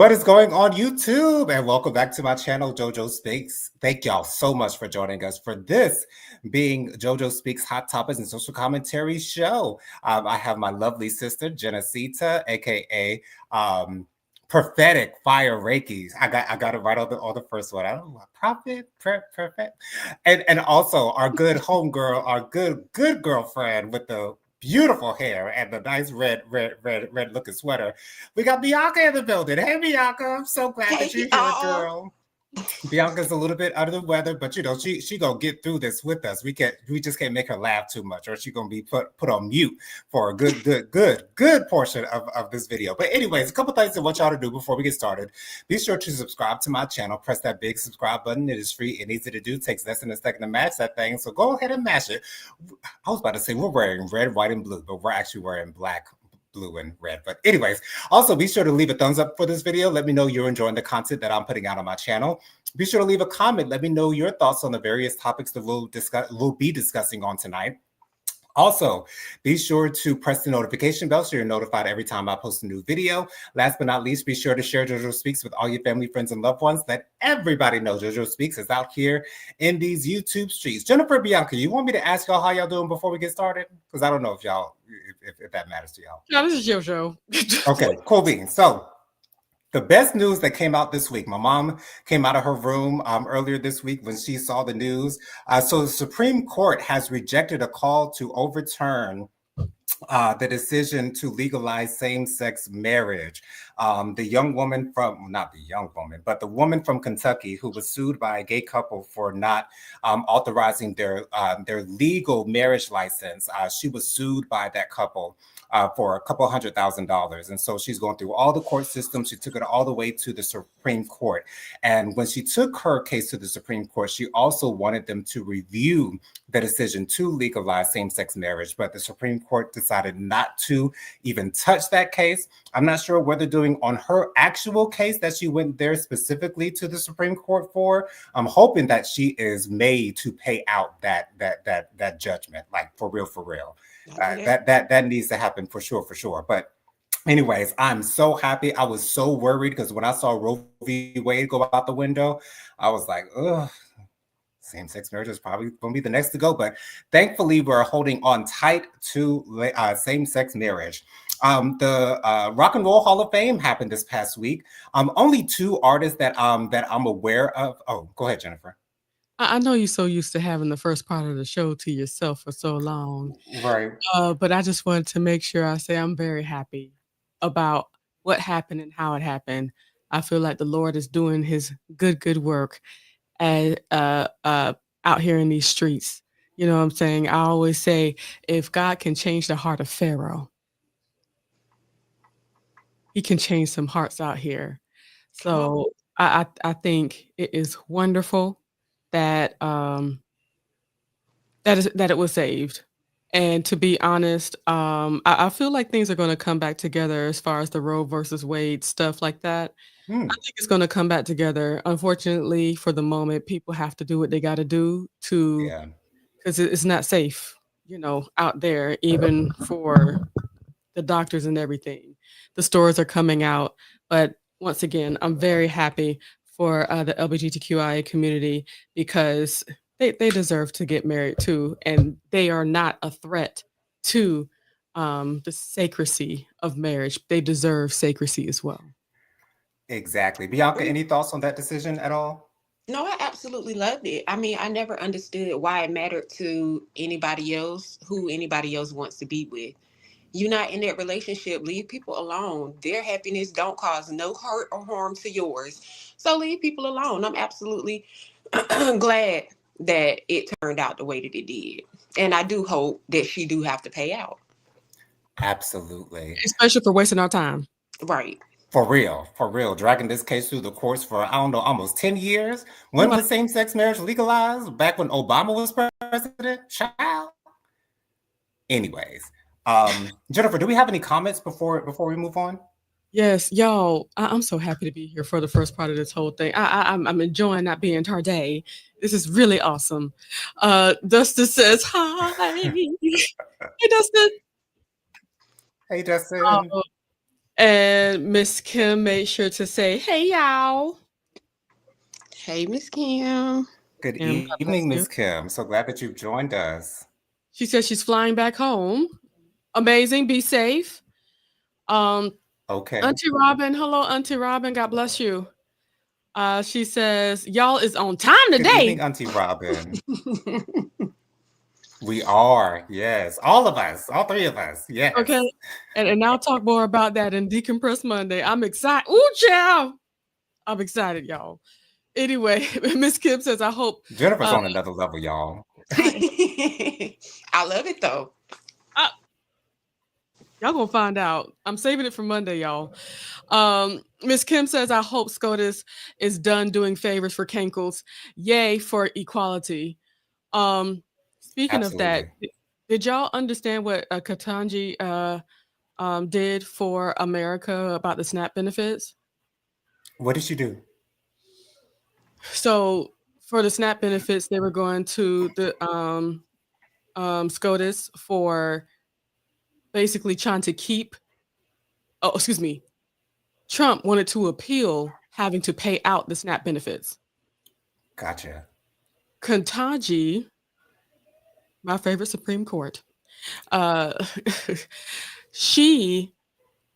What is going on YouTube? And welcome back to my channel, JoJo Speaks. Thank y'all so much for joining us for this being JoJo Speaks Hot Topics and Social Commentary show. I have my lovely sister, Genesita, aka Prophetic Fire Reiki. I got it right on the first one. I don't know, Prophet, perfect. And also our good homegirl, our good girlfriend with the beautiful hair and the nice red looking sweater. We got Bianca in the building. Hey, Bianca, I'm so glad that you're here, girl. Bianca's a little bit under the weather, but you know she gonna get through this with us. We just can't make her laugh too much, or she gonna be put on mute for a good portion of this video. But anyways, a couple things I want y'all to do before we get started. Be sure to subscribe to my channel. Press that big subscribe button. It is free and easy to do. It takes less than a second to mash that thing. So go ahead and mash it. I was about to say we're wearing red, white, and blue, but we're actually wearing black, blue, and red. But anyways, also be sure to leave a thumbs up for this video. Let me know you're enjoying the content that I'm putting out on my channel. Be sure to leave a comment. Let me know your thoughts on the various topics that we'll be discussing on tonight. Also, be sure to press the notification bell so you're notified every time I post a new video. Last but not least, be sure to share JoJo Speaks with all your family, friends, and loved ones. Let everybody know JoJo Speaks is out here in these YouTube streets. Jennifer, Bianca, you want me to ask y'all how y'all doing before we get started? Because I don't know if that matters to y'all. No, this is JoJo. Okay, cool beans. So, the best news that came out this week, my mom came out of her room earlier this week when she saw the news. So the Supreme Court has rejected a call to overturn the decision to legalize same-sex marriage. The young woman not the young woman, but the woman from Kentucky who was sued by a gay couple for not authorizing their legal marriage license. She was sued by that couple for a couple $100,000. And so she's going through all the court systems. She took it all the way to the Supreme Court. And when she took her case to the Supreme Court, she also wanted them to review the decision to legalize same-sex marriage. But the Supreme Court decided not to even touch that case. I'm not sure what they're doing on her actual case that she went there specifically to the Supreme Court for. I'm hoping that she is made to pay out that judgment, like for real. That needs to happen for sure. But anyways, I'm so happy. I was so worried because when I saw Roe v. Wade go out the window, I was like, ugh. Same-sex marriage is probably going to be the next to go, but thankfully we're holding on tight to same-sex marriage. The Rock and Roll Hall of Fame happened this past week. Only two artists that I'm aware of. Oh, go ahead, Jennifer. I know you're so used to having the first part of the show to yourself for so long. Right. But I just wanted to make sure I say I'm very happy about what happened and how it happened. I feel like the Lord is doing his good work out here in these streets. You know what I'm saying? I always say, if God can change the heart of Pharaoh, he can change some hearts out here. So I think it is wonderful that that it was saved. And to be honest, I feel like things are going to come back together as far as the Roe versus Wade stuff like that. I think it's going to come back together. Unfortunately, for the moment, people have to do what they got to do because it's not safe, out there, even for the doctors and everything. The stores are coming out. But once again, I'm very happy for the LGBTQIA community because they deserve to get married too. And they are not a threat to the sacredcy of marriage. They deserve sacredcy as well. Exactly. Bianca, any thoughts on that decision at all? No, I absolutely loved it. I mean, I never understood why it mattered to anybody else, who anybody else wants to be with. You're not in that relationship. Leave people alone. Their happiness don't cause no hurt or harm to yours. So leave people alone. I'm absolutely glad that it turned out the way that it did. And I do hope that she do have to pay out. Absolutely. Especially for wasting our time. Right. For real. Dragging this case through the courts for, I don't know, almost 10 years. When was same-sex marriage legalized? Back when Obama was president? Child. Anyways, Jennifer, do we have any comments before we move on? Yes, y'all, I'm so happy to be here for the first part of this whole thing. I'm enjoying not being tardy. This is really awesome. Dustin says hi. Hey, Dustin. Hey, Dustin. And Miss Kim made sure to say, "Hey, y'all." Hey, Miss Kim. Good And God evening, bless Miss you. Kim. So glad that you've joined us. She says she's flying back home. Amazing. Be safe. Um, Okay. Auntie Robin, hello, Auntie Robin. God bless you. She says, y'all is on time Good today. evening, Auntie Robin. We are, yes. All of us, all three of us, Okay. yes. And I'll talk more about that in Decompress Monday. I'm excited. Ooh, child. I'm excited, y'all. Anyway, Miss Kim says, I hope Jennifer's on another level, y'all. I love it though. I, y'all gonna find out. I'm saving it for Monday, y'all. Miss Kim says, I hope SCOTUS is done doing favors for Cankles. Yay for equality. Speaking of that, Absolutely. did y'all understand what Katanji did for America about the SNAP benefits? What did she do? So for the SNAP benefits, they were going to the SCOTUS for basically trying to keep. Oh, excuse me. Trump wanted to appeal having to pay out the SNAP benefits. Gotcha. Katanji, my favorite Supreme Court, uh, she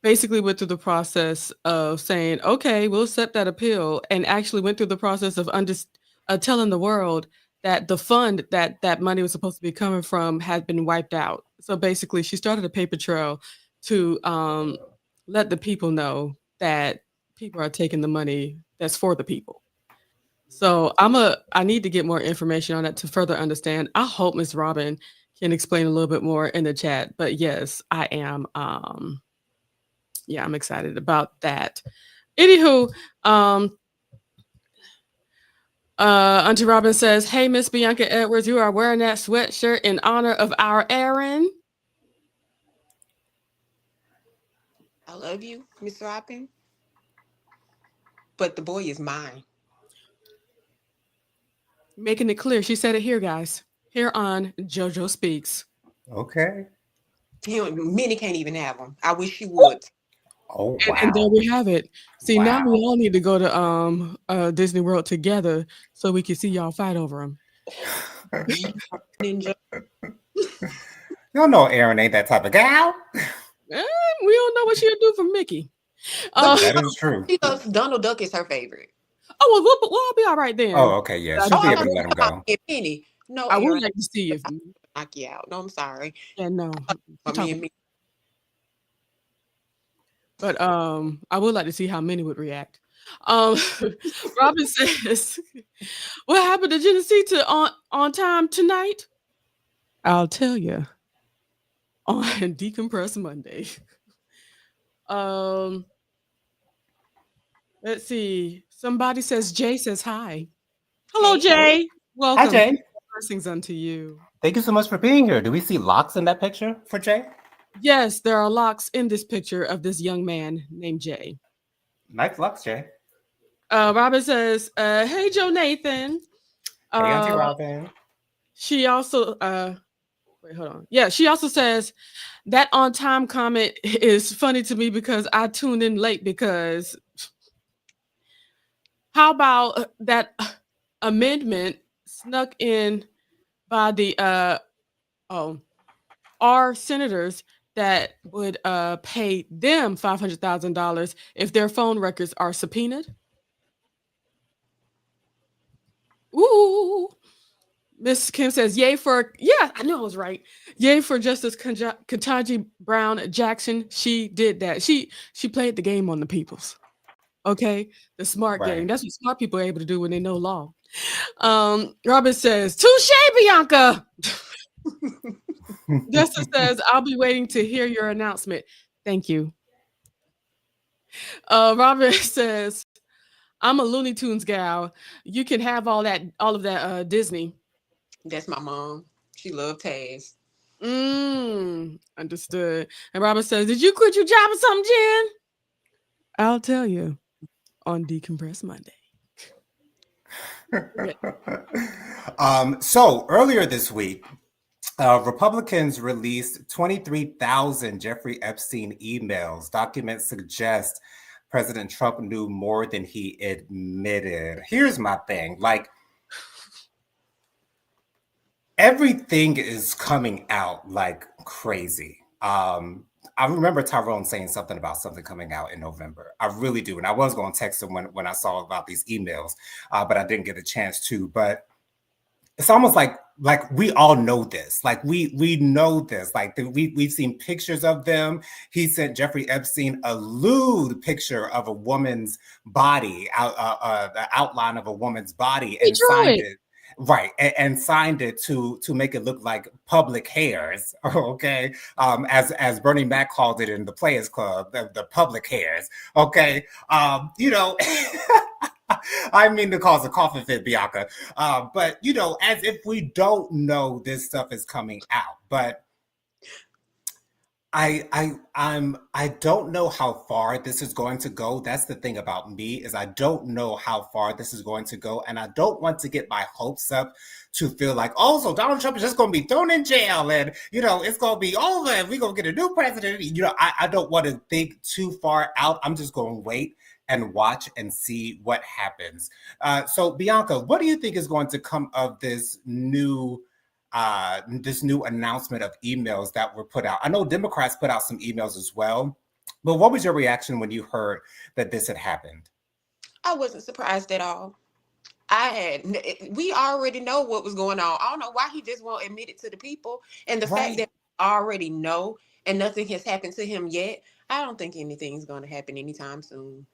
basically went through the process of saying, okay, we'll accept that appeal, and actually went through the process of telling the world that the fund that money was supposed to be coming from had been wiped out. So basically, she started a paper trail to let the people know that people are taking the money that's for the people. So I need to get more information on that to further understand. I hope Miss Robin can explain a little bit more in the chat. But yes, I am yeah, I'm excited about that. Anywho, Auntie Robin says, "Hey, Miss Bianca Edwards, you are wearing that sweatshirt in honor of our Aaron." I love you, Miss Robin. But the boy is mine. Making it clear, she said it here, guys. Here on JoJo Speaks. Okay. Many can't even have them. I wish she would. Oh, And there wow. we have it. See, now we Wow. all need to go to Disney World together so we can see y'all fight over them. Ninja. Y'all know Erin ain't that type of gal. We don't know what she'll do for Mickey. But That is true. she goes, Donald Duck is her favorite. Oh, well, we'll all be all right Oh, then. okay, yeah. But She'll Oh, be I able thought to you let him were talking go. about me and Penny. No, I would Aaron, like to see if, I knock you out. No, I'm sorry. yeah, no, But me and me. but I would like to see how many would react. Um, Robin says, "What happened to Genesee to on time tonight?" I'll tell you on Decompress Monday. Um, let's see. Somebody says Jay says hi. Hello, Hey. Jay. Hi, Welcome. Jay. Blessings unto you. Thank you so much for being here. Do we see locks in that picture for Jay? Yes, there are locks in this picture of this young man named Jay. Nice locks, Jay. Robin says, "Hey, Joe Nathan." Hey, Auntie Uh, Robin. she also wait, hold on. Yeah, she also says that on time comment is funny to me because I tuned in late because how about that amendment snuck in by the oh our senators that would pay them $500,000 if their phone records are subpoenaed. Ooh. Miss Kim says, "Yay for yeah, I knew I was right. Yay for Justice Ketanji Brown Jackson. She did that. She played the game on the peoples. Okay, the smart game. Right. That's what smart people are able to do when they know law." Robin says, "Touche, Bianca." Justice says, "I'll be waiting to hear your announcement. Thank you." Robin says, "I'm a Looney Tunes gal. You can have all of that Disney." That's my mom. She loved Taz. Understood. And Robin says, "Did you quit your job or something, Jen?" I'll tell you on Decompress Monday. Yeah. So earlier this week, Republicans released 23,000 Jeffrey Epstein emails. Documents suggest President Trump knew more than he admitted. Here's my thing. Like, everything is coming out like crazy. I remember Tyrone saying something about something coming out in November. I really do. And I was going to text him when I saw about these emails, but I didn't get a chance to. But it's almost like we all know this. Like we know this. Like we've seen pictures of them. He sent Jeffrey Epstein a lewd picture of a woman's body, the outline of a woman's body, He and drew signed it. it. Right, and signed it to make it look like public hairs. Okay, as Bernie Mac called it in the Players Club, the public hairs. Okay, you know. I mean to cause a coughing fit, Bianca. But you know, as if we don't know this stuff is coming out. But I don't know how far this is going to go. That's the thing about me, is I don't know how far this is going to go, and I don't want to get my hopes up to feel like, oh, so Donald Trump is just going to be thrown in jail, and you know it's going to be over, and we're going to get a new president. You know, I don't want to think too far out. I'm just going to wait and watch and see what happens. So Bianca, what do you think is going to come of this new announcement of emails that were put out? I know Democrats put out some emails as well, but what was your reaction when you heard that this had happened? I wasn't surprised at all. We already know what was going on. I don't know why he just won't admit it to the people. And the fact that we already know and nothing has happened to him yet, I don't think anything's going to happen anytime soon.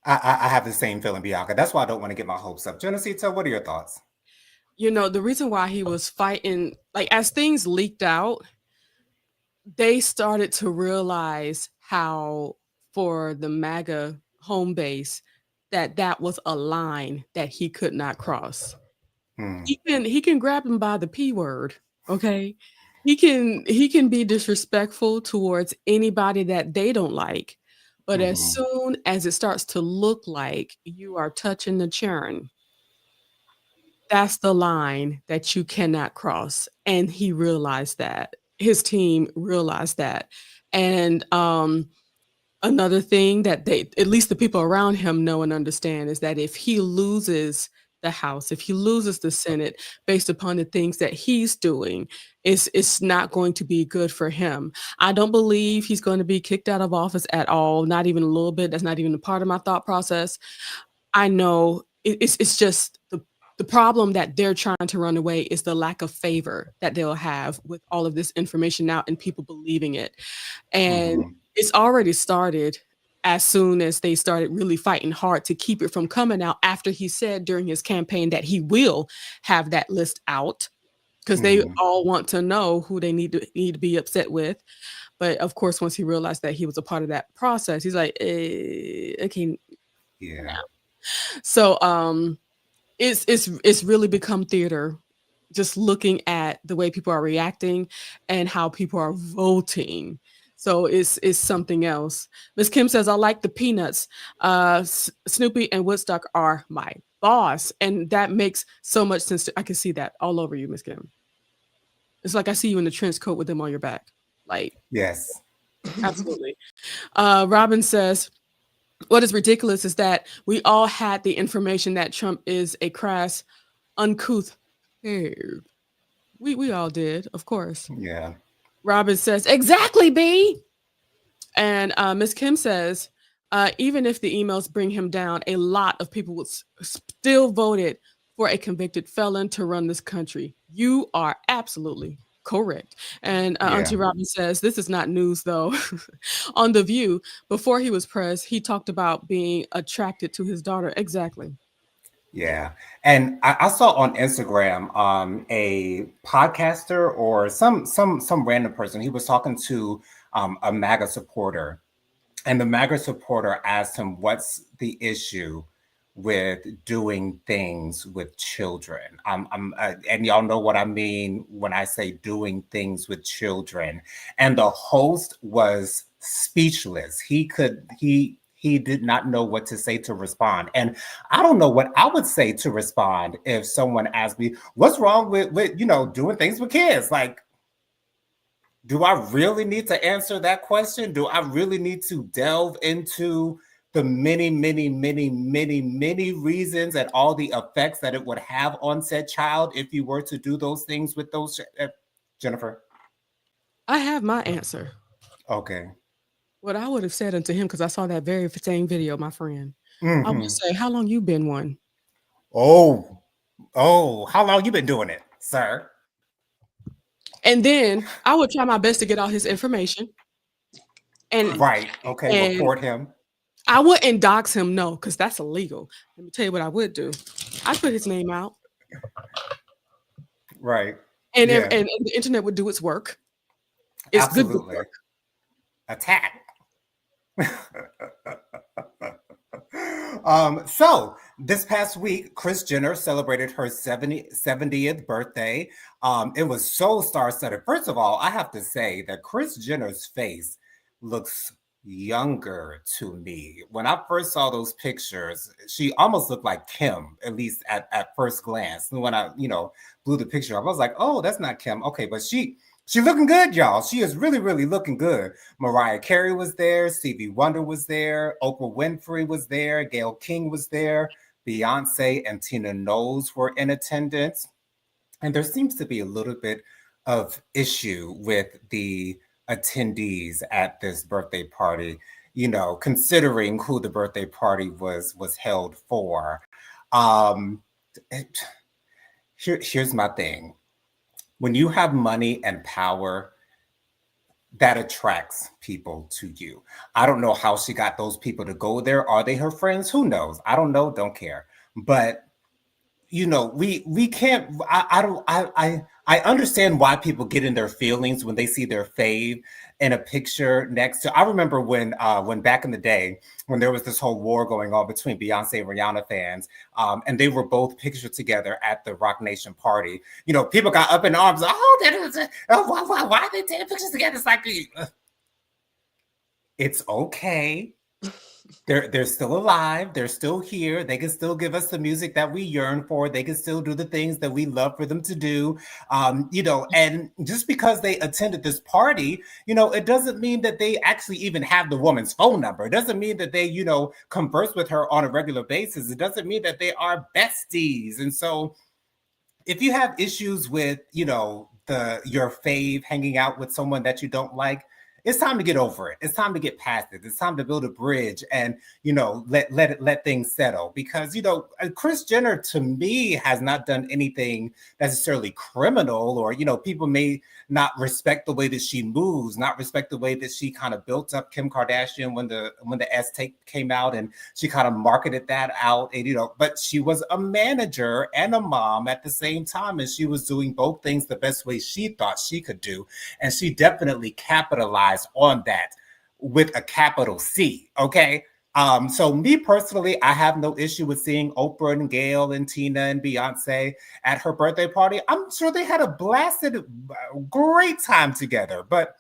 I have the same feeling, Bianca. That's why I don't want to get my hopes up. Genesita, what are your thoughts? You know, the reason why he was fighting, like as things leaked out, they started to realize how for the MAGA home base that was a line that he could not cross. He can grab him by the P word, okay? He can be disrespectful towards anybody that they don't like. But as soon as it starts to look like you are touching the churn, that's the line that you cannot cross, and he realized that. His team realized that. And, another thing that they at least the people around him know and understand is that if he loses the House, if he loses the Senate based upon the things that he's doing, it's not going to be good for him. I don't believe he's going to be kicked out of office at all, not even a little bit. That's not even a part of my thought process. I know it's just the problem that they're trying to run away is the lack of favor that they'll have with all of this information out and people believing it. And it's already started as soon as they started really fighting hard to keep it from coming out after he said during his campaign that he will have that list out because they all want to know who they need to be upset with. But of course, once he realized that he was a part of that process, he's like, okay, Yeah. so it's really become theater, just looking at the way people are reacting and how people are voting. So it's something else. Miss Kim says, I like the peanuts. Snoopy and Woodstock are my boss. And that makes so much sense. I can see that all over you, Miss Kim. It's like I see you in the trench coat with them on your back. Like, Yes. absolutely. Robin says, what is ridiculous is that we all had the information that Trump is a crass, uncouth pig. We all did, of course. Yeah. Robin says, exactly, B. And Miss Kim says, even if the emails bring him down, a lot of people would still voted for a convicted felon to run this country. You are absolutely correct. And Auntie Yeah. Robin says, this is not news, though. On The View, before he was pressed, he talked about being attracted to his daughter. Exactly. Yeah. And I saw on Instagram a podcaster or some random person. He was talking to a MAGA supporter, and the MAGA supporter asked him, what's the issue with doing things with children? And y'all know what I mean when I say doing things with children. And the host was speechless. he did not know what to say to respond. And I don't know what I would say to respond if someone asked me, what's wrong with doing things with kids? Like, do I really need to answer that question? Do I really need to delve into the many, many, many, many, many reasons and all the effects that it would have on said child if you were to do those things with those? Jennifer? I have my answer. Okay. What I would have said unto him, because I saw that very same video, my friend. I would Mm-hmm. say, "How long you been one?" Oh, how long you been doing it, sir? And then I would try my best to get all his information, and Right. Okay. and Report him. I wouldn't dox him, no, because that's illegal. Let me tell you what I would do. I'd put his name out, Right. and Yeah. and the internet would do its work. It's good Absolutely. work. Attack. So this past week, Kris Jenner celebrated her 70th birthday. It was so star-studded. First of all, I have to say that Kris Jenner's face looks younger to me. When I first saw those pictures, she almost looked like Kim, at least at first glance. And when I, blew the picture up, I was like, oh, that's not Kim. Okay, but she looking good, y'all. She is really, really looking good. Mariah Carey was there. Stevie Wonder was there. Oprah Winfrey was there. Gayle King was there. Beyonce and Tina Knowles were in attendance. And there seems to be a little bit of issue with the attendees at this birthday party, considering who the birthday party was held for. Here's my thing. When you have money and power, that attracts people to you. I don't know how she got those people to go there. Are they her friends? Who knows? I don't know. Don't care. But we can't. I understand why people get in their feelings when they see their fave in a picture next to. I remember when back in the day when there was this whole war going on between Beyonce and Rihanna fans, and they were both pictured together at the Rock Nation party. People got up in arms. Oh, that is. Why are they taking pictures together? It's like, it's okay. They're still alive. They're still here. They can still give us the music that we yearn for. They can still do the things that we love for them to do. And just because they attended this party, it doesn't mean that they actually even have the woman's phone number. It doesn't mean that they, converse with her on a regular basis. It doesn't mean that they are besties. And so if you have issues with, your fave hanging out with someone that you don't like, it's time to get over it. It's time to get past it. It's time to build a bridge and, let things settle. Because, Kris Jenner, to me, has not done anything necessarily criminal, or, people may not respect the way that she moves, not respect the way that she kind of built up Kim Kardashian when the S tape came out, and she kind of marketed that out. And, but she was a manager and a mom at the same time, and she was doing both things the best way she thought she could do. And she definitely capitalized on that with a capital C. Okay. So me personally, I have no issue with seeing Oprah and Gayle and Tina and Beyonce at her birthday party. I'm sure they had a blasted, great time together. But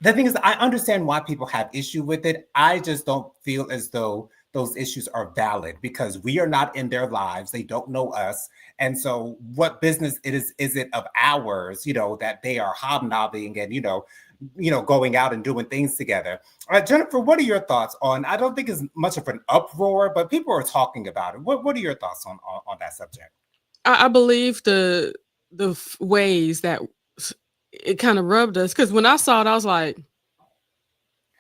the thing is, I understand why people have issue with it. I just don't feel as though those issues are valid, because we are not in their lives. They don't know us. And so what business is it of ours, that they are hobnobbing and, going out and doing things together. Jennifer, what are your thoughts on, I don't think it's much of an uproar, but people are talking about it. What are your thoughts on that subject? I believe the ways that it kind of rubbed us, because when I saw it, I was like,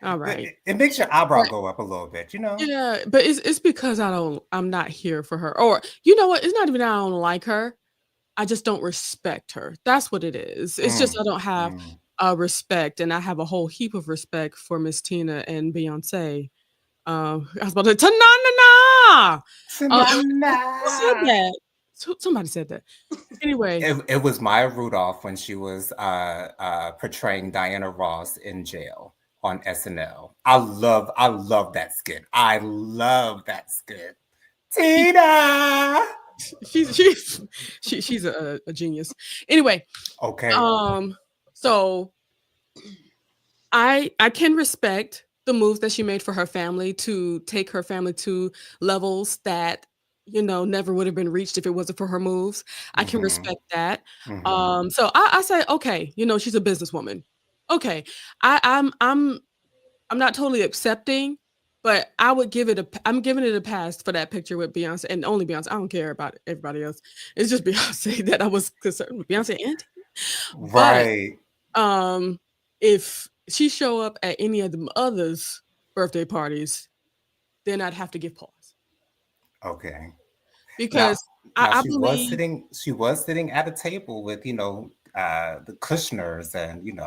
all right. It makes your eyebrow go up a little bit, Yeah, but it's because I'm not here for her. Or you know what? It's not even that I don't like her. I just don't respect her. That's what it is. It's just I don't have respect, and I have a whole heap of respect for Miss Tina and Beyonce. I was about to ta-na-na-na! Who said that? Somebody said that. Anyway. It was Maya Rudolph when she was portraying Diana Ross in jail on SNL. I love that skit. I love that skit. Tina! She's a genius. Anyway. Okay. So I can respect the moves that she made for her family to take her family to levels that, never would have been reached if it wasn't for her moves. I can Mm-hmm. respect that. Mm-hmm. So I say, okay, she's a businesswoman. Okay. I'm not totally accepting, but I'm giving it a pass for that picture with Beyonce and only Beyonce. I don't care about everybody else. It's just Beyonce that I was concerned with, Beyonce and but, Right. um, if she show up at any of the others' birthday parties, then I'd have to give pause Okay. Now, because now I believe she was sitting at a table with, the Kushners and,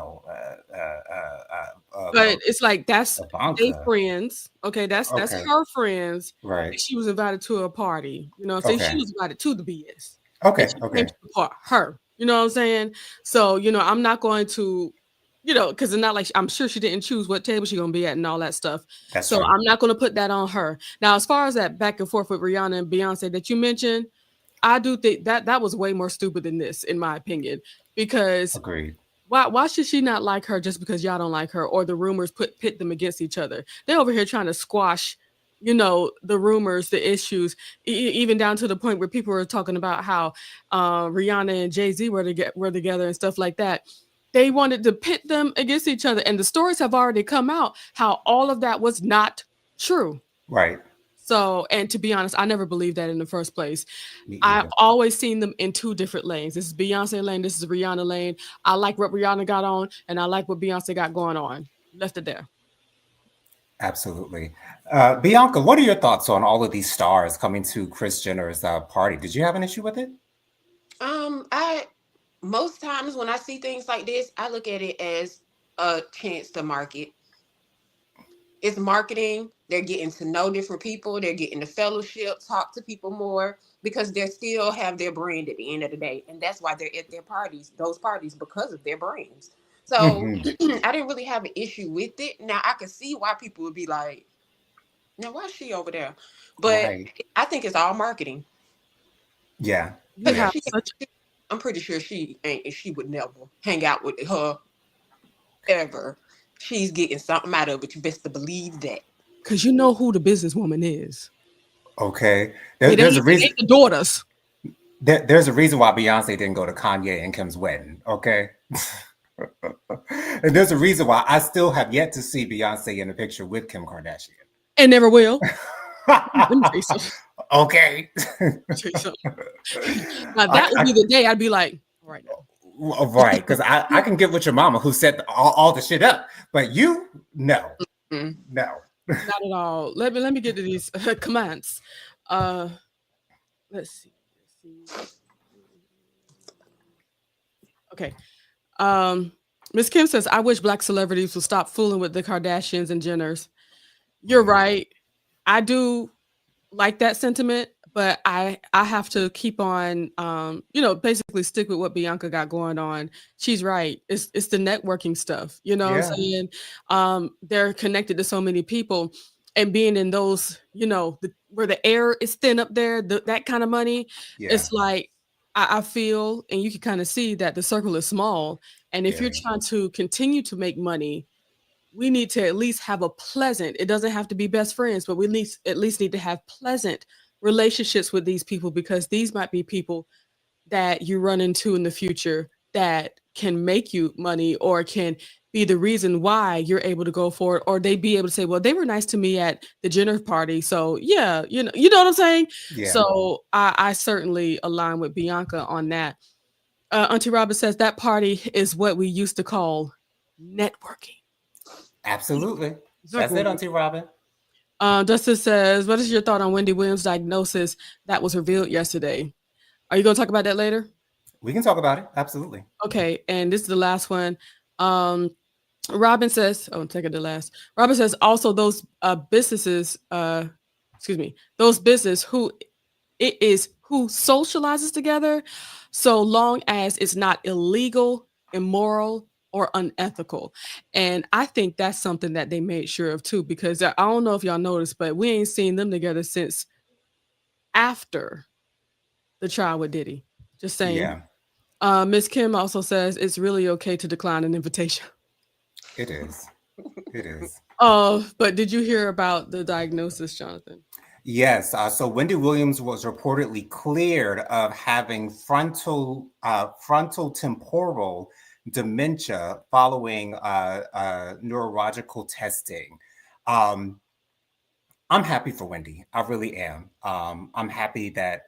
but it's like that's they Ivanka. friends, okay, that's Okay. her friends, Right. and she was invited to a party, so she Okay. was invited to the BS, and Okay. she came Okay. to the her, you know what I'm saying? So, I'm not going to, because it's not like I'm sure she didn't choose what table she gonna be at and all that stuff, That's so true. I'm not gonna put that on her. Now, as far as that back and forth with Rihanna and Beyonce that you mentioned, I do think that that was way more stupid than this, in my opinion, because Agreed. why should she not like her just because y'all don't like her or the rumors pit them against each other? They're over here trying to squash, the rumors, the issues, even down to the point where people were talking about how Rihanna and Jay-Z were together and stuff like that. They wanted to pit them against each other, and the stories have already come out how all of that was not true. Right. So, and to be honest, I never believed that in the first place. Me I've either. always seen them in two different lanes. This is Beyonce lane, this is Rihanna lane. I like what Rihanna got on, and I like what Beyonce got going on. Left it there. Absolutely. Bianca, what are your thoughts on all of these stars coming to Kris Jenner's party? Did you have an issue with it? I most times when I see things like this, I look at it as a chance to market. It's marketing. They're getting to know different people. They're getting to fellowship, talk to people more because they still have their brand at the end of the day. And that's why they're at their parties, those parties, because of their brands. So Hmm. I didn't really have an issue with it. Now I can see why people would be like, now why is she over there? But Right. I think it's all marketing. Yeah. You Because Yeah. have she, such I'm pretty sure she ain't, she would never hang out with her ever. She's getting something out of it. You best to believe that. because you know who the businesswoman is. Okay. It There's a ain't reason. the daughters. There's a reason why Beyonce didn't go to Kanye and Kim's wedding. Okay. And there's a reason why I still have yet to see Beyonce in a picture with Kim Kardashian. And never will. Let me tell you something. Okay. Let me tell you something. Now that would I, be the day I'd be like, all right now. right. Because I can get with your mama who set all the shit up. But you, no. Mm. No. Not at all. Let me get to these commands. Uh let's see. Okay. Um, Miss Kim says, I wish black celebrities would stop fooling with the Kardashians and Jenners. You're Mhm. right. I do like that sentiment, but I have to keep on basically stick with what Bianca got going on. She's right. It's the networking stuff. You know what I'm Yeah. saying? They're connected to so many people and being in those, where the air is thin up there, that kind of money, Yeah. it's like I feel and you can kind of see that the circle is small. And if you're Very. trying to continue to make money, we need to at least have a pleasant, it doesn't have to be best friends, but we at least need to have pleasant relationships with these people because these might be people that you run into in the future that can make you money or can be the reason why you're able to go for it or they be able to say, well, they were nice to me at the Jenner party, so yeah, you know what I'm saying. Yeah. So I certainly align with Bianca on that. Auntie Robin says that party is what we used to call networking. Absolutely. That's it, Exactly. Auntie Robin. Dustin says, "What is your thought on Wendy Williams' diagnosis that was revealed yesterday? Are you going to talk about that later?" We can talk about it. Absolutely. Okay, and this is the last one. Um, Robin says, "Oh, take it to last." Robin says, "Also, those businesses, excuse me, those business who it is who socializes together, so long as it's not illegal, immoral, or unethical." And I think that's something that they made sure of too, because I don't know if y'all noticed, but we ain't seen them together since after the trial with Diddy. Just saying. Yeah, Miss Kim also says it's really okay to decline an invitation. it is. It is. But did you hear about the diagnosis, Jonathan? Yes. So Wendy Williams was reportedly cleared of having frontal temporal dementia following neurological testing. Um, I'm happy for Wendy. I really am. I'm happy that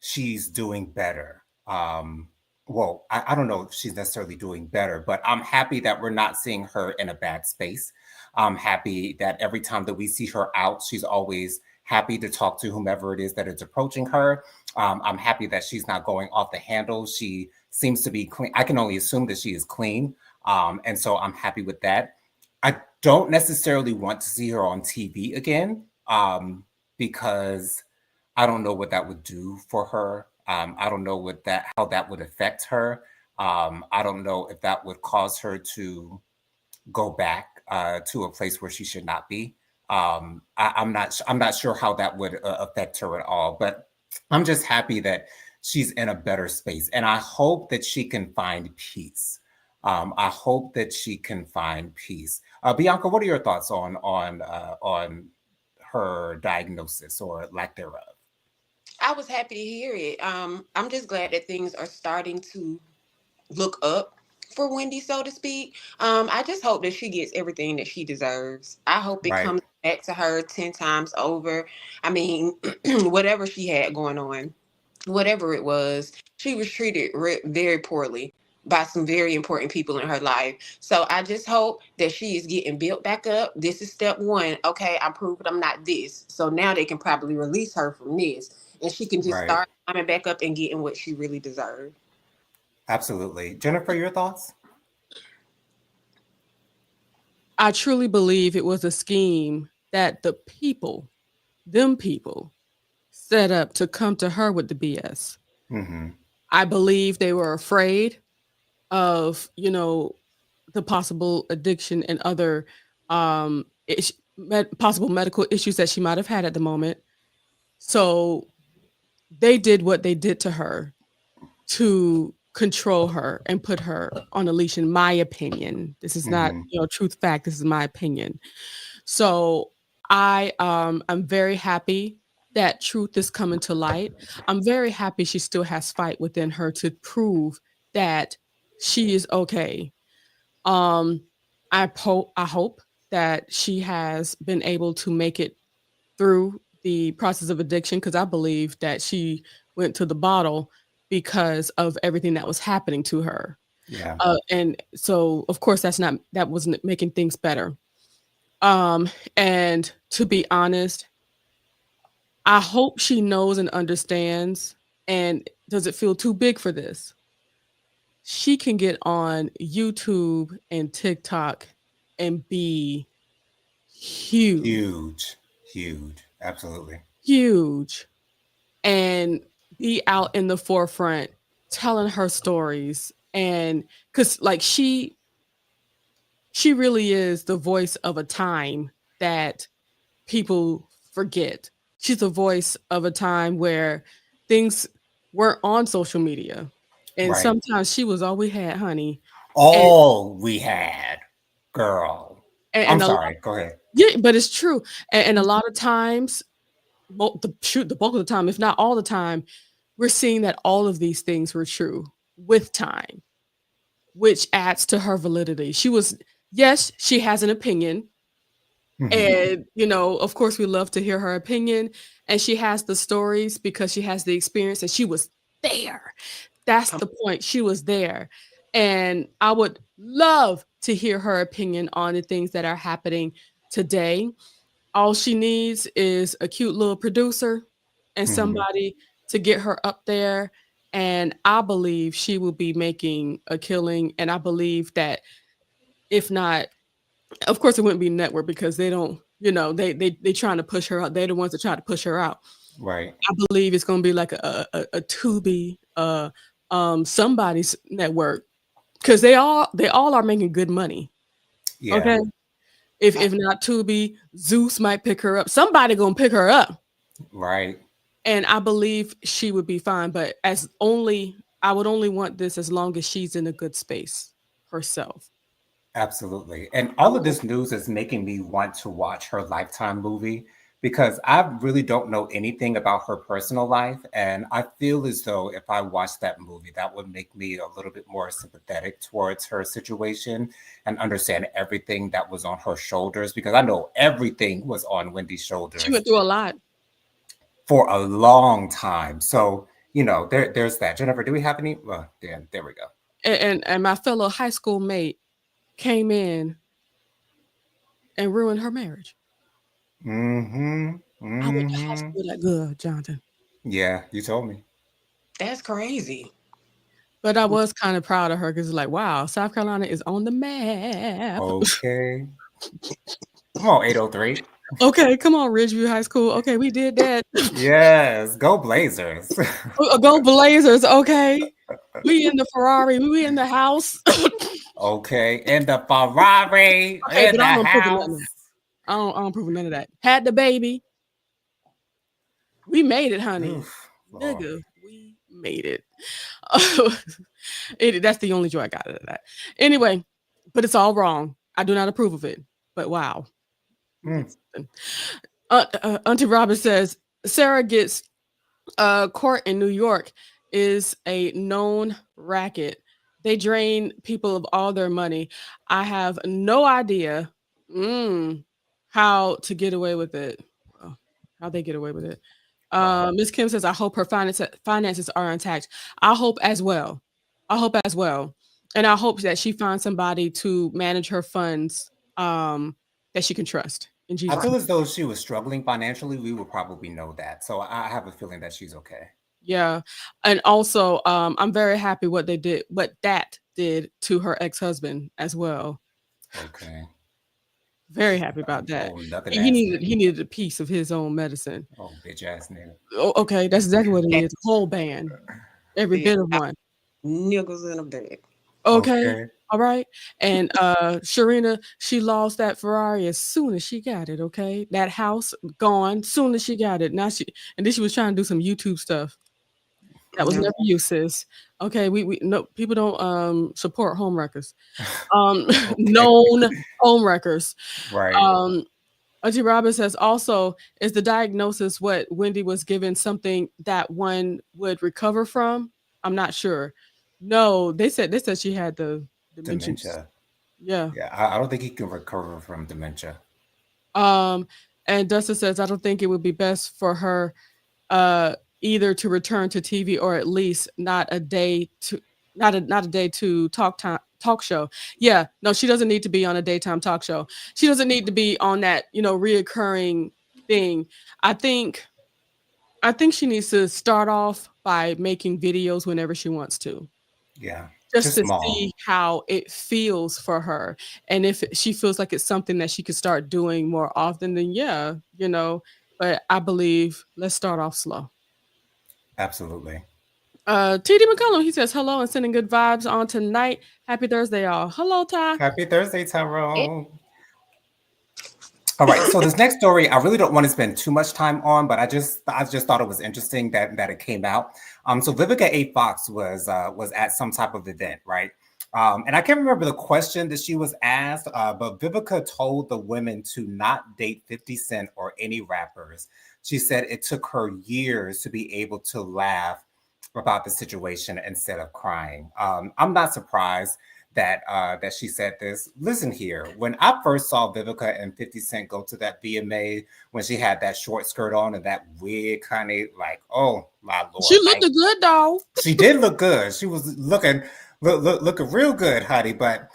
she's doing better. Well, I don't know if she's necessarily doing better, but I'm happy that we're not seeing her in a bad space. I'm happy that every time that we see her out, she's always happy to talk to whomever it is that is approaching her. I'm happy that she's not going off the handle. She seems to be clean. I can only assume that she is clean. And so I'm happy with that. I don't necessarily want to see her on TV again, because I don't know what that would do for her. I don't know how that would affect her. I don't know if that would cause her to go back to a place where she should not be. I'm not sure how that would affect her at all. But I'm just happy that she's in a better space, and I hope that she can find peace. I hope that she can find peace. Bianca, what are your thoughts on her diagnosis or lack thereof? I was happy to hear it. I'm just glad that things are starting to look up for Wendy, so to speak. I just hope that she gets everything that she deserves. I hope it Right, comes back to her 10 times over. I mean, whatever she had going on, whatever it was, she was treated very poorly by some very important people in her life. So I just hope that she is getting built back up. This is step one. Okay, I'm proving I'm not this. So now they can probably release her from this and she can just right. start climbing back up and getting what she really deserved. Absolutely. Jennifer, your thoughts? I truly believe it was a scheme that the people, them people, set up to come to her with the BS. Hmm. I believe they were afraid of, the possible addiction and other possible medical issues that she might have had at the moment. So they did what they did to her to control her and put her on a leash, in my opinion. This is not, Hmm. truth fact. This is my opinion. So I'm very happy that truth is coming to light. I'm very happy she still has fight within her to prove that she is okay. Um, I hope that she has been able to make it through the process of addiction, because I believe that she went to the bottle because of everything that was happening to her. Yeah. And so, of course, that wasn't making things better. And to be honest, I hope she knows and understands. And does it feel too big for this? She can get on YouTube and TikTok and be huge, Huge, huge. Absolutely. huge, and be out in the forefront telling her stories. And because, like, she really is the voice of a time that people forget. She's a voice of a time where things weren't on social media. And Right. sometimes she was all we had, honey. And All we had, girl. I'm and a lot, sorry. Go ahead. yeah, but it's true. And a lot of times, the bulk of the time, if not all the time, we're seeing that all of these things were true with time, which adds to her validity. Yes, she has an opinion. Hmm. And, of course, we love to hear her opinion. And she has the stories because she has the experience and she was there. That's Come the point. She was there. And I would love to hear her opinion on the things that are happening today. All she needs is a cute little producer and Hmm. somebody to get her up there. And I believe she will be making a killing. And I believe that if not, of course, it wouldn't be network because they don't, they trying to push her out. They're the ones that try to push her out. Right. I believe it's gonna be like a Tubi, somebody's network, because they all are making good money. Yeah. Okay, if I- if not Tubi, Zeus might pick her up. Somebody gonna pick her up, right. and I believe she would be fine. But I would only want this as long as she's in a good space herself. Absolutely. And all of this news is making me want to watch her Lifetime movie because I really don't know anything about her personal life. And I feel as though if I watched that movie, that would make me a little bit more sympathetic towards her situation and understand everything that was on her shoulders because I know everything was on Wendy's She shoulders went through a lot. for a long time. So, there's that. Jennifer, do we have any? Well, yeah, there we go. And my fellow high school mate came in and ruined her marriage. Mm-hmm. I went to high Mm-hmm. school that good, Jonathan. Yeah, you told me. That's crazy. But I was kind of proud of her because it's like, wow, South Carolina is on the map. Okay. Come on, 803. Okay, come on, Ridgeview High School. Okay, we did that. Yes, go Blazers. Go Blazers. Okay, we in the Ferrari. We in the house. Okay, in the Ferrari, Okay, in but the I don't approve of none of house. that. I don't approve of none of that. Had the baby. We made it, honey. Oof, Lord. Nigga, we made it. That's the only joy I got out of that. Anyway, but it's all wrong. I do not approve of it. But wow. We Mm, did something. Auntie Robin says Sarah gets court in New York is a known racket. They drain people of all their money. I have no idea how to get away with it. Well, how they get away with it. wow. Miss Kim says, I hope her finances are intact. I hope as well. I hope as well. And I hope that she finds somebody to manage her funds that she can trust in I Jesus' feel name. as though if she was struggling financially, we would probably know that. So I have a feeling that she's okay. Yeah. And also, I'm very happy what that did to her ex-husband as well. Okay. Very happy about that. Oh, nothing He ass needed nigga. he needed a piece of his own medicine. Oh, bitch ass nigga. Oh, okay, that's exactly what it That is. Whole band, every big bit of one. niggas in a bag. Okay, Okay. all right. And Sharina, she lost that Ferrari as soon as she got it. Okay, that house gone soon as she got it. Now and then she was trying to do some YouTube stuff. That was No, never you, sis. Okay, we no people don't support home wreckers. Okay. Known home wreckers. Right. Um Auntie Robin says also, is the diagnosis what Wendy was given something that one would recover from? I'm not sure. No, they said she had the dimensions. Dementia. Yeah. Yeah, I don't think he can recover from dementia. Um and Dustin says I don't think it would be best for her uh either to return to TV or at least not a day to talk show. Yeah, no, she doesn't need to be on a daytime talk show. She doesn't need to be on that, reoccurring thing. I think I think she needs to start off by making videos whenever she wants to. Yeah, Just just to small. see how it feels for her. And if she feels like it's something that she could start doing more often, then yeah, but I believe let's start off slow. Absolutely. TD McCullum, he says hello and sending good vibes on tonight. Happy Thursday, y'all. Hello, Ty. Happy Thursday, it, Tyrone. All right. So this next story, I really don't want to spend too much time on, but I just thought it was interesting that it came out. So Vivica A. Fox was at some type of event, right? And I can't remember the question that she was asked, but Vivica told the women to not date 50 Cent or any rappers. She said it took her years to be able to laugh about the situation instead of crying. I'm not surprised that she said this. Listen here, when I first saw Vivica and 50 Cent go to that VMA when she had that short skirt on and that wig, kind of like, oh my She lord, looked like good though. she did look good. She was looking real good, honey. But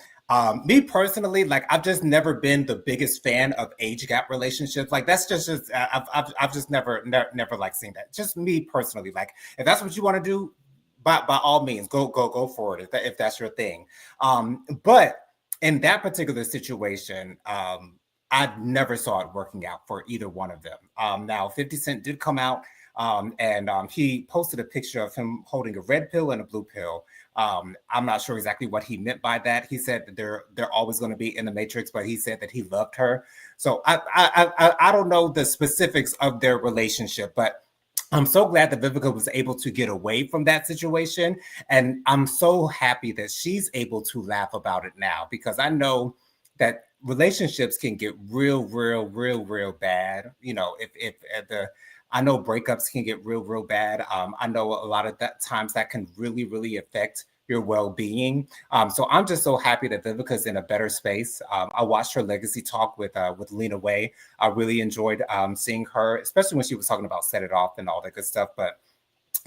me personally, like I've just never been the biggest fan of age gap relationships. Like that's just I've just never like seen that. Just me personally, like if that's what you want to do, by all means, go for it if that's your thing. But in that particular situation, I never saw it working out for either one of them. Now, 50 Cent did come out and he posted a picture of him holding a red pill and a blue pill. I'm not sure exactly what he meant by that. He said that they're always going to be in the Matrix, but he said that he loved her. So I don't know the specifics of their relationship, but I'm so glad that Vivica was able to get away from that situation. And I'm so happy that she's able to laugh about it now, because I know that relationships can get real bad. If the I know breakups can get real bad. I know a lot of that times that can really affect your well-being. So I'm just so happy that Vivica's in a better space. I watched her legacy talk with Lena Waithe. I really enjoyed seeing her, especially when she was talking about Set It Off and all that good stuff. But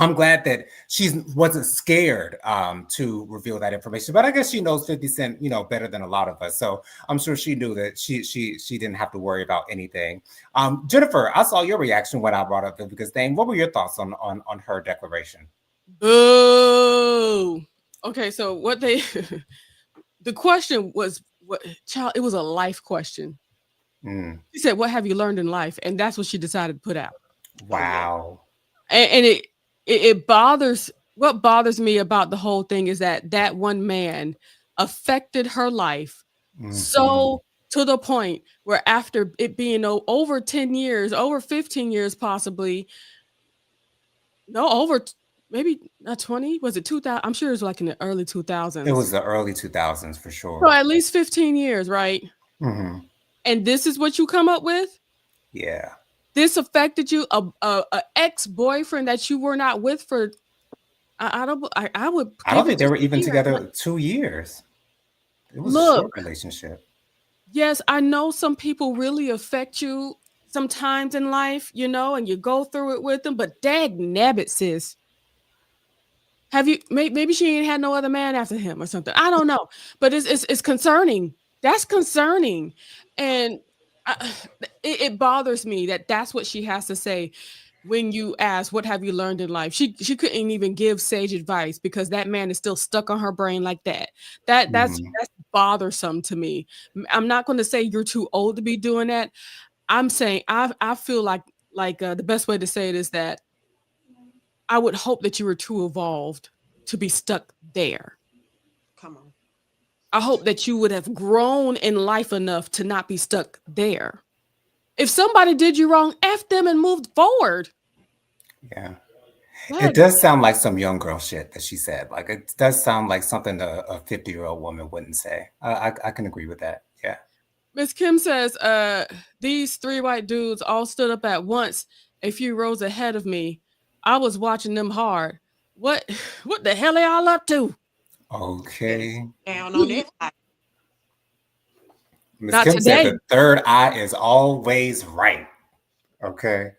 I'm glad that she wasn't scared to reveal that information. But I guess she knows 50 Cent, better than a lot of us. So I'm sure she knew that she didn't have to worry about anything. Jennifer, I saw your reaction when I brought up Vivica's name. What were your thoughts on her declaration? Boo. Okay, so what they the question was, what child, it was a life question. She said, "What have you learned in life?" And that's what she decided to put out. Wow. And it bothers, what bothers me about the whole thing is that one man affected her life so to the point where after it being over 10 years, over 15 years possibly, no, over maybe not 20, was it 2000? I'm sure it was like in the early 2000s. It was the early 2000s for sure. So at least 15 years, right? And this is what you come up with? Yeah. This affected you, a ex-boyfriend that you were not with for, I don't think they were even together 2 years. It was a short relationship. Yes, I know some people really affect you sometimes in life, and you go through it with them, but dag nabbit, sis. Have you, maybe she ain't had no other man after him or something. I don't know, but it's concerning. That's concerning. And it bothers me that that's what she has to say when you ask, what have you learned in life? She couldn't even give sage advice because that man is still stuck on her brain like that. That's bothersome to me. I'm not going to say you're too old to be doing that. I'm saying I feel like the best way to say it is that I would hope that you were too evolved to be stuck there. Come on. I hope that you would have grown in life enough to not be stuck there. If somebody did you wrong, F them and moved forward. Yeah. It does sound like some young girl shit that she said. Like, it does sound like something a 50-year-old woman wouldn't say. I can agree with that. Yeah. Miss Kim says, these 3 white dudes all stood up at once a few rows ahead of me. I was watching them hard. What the hell are y'all up to? Okay. Down on that side. Miss Kim today. said the third eye is always right. Okay.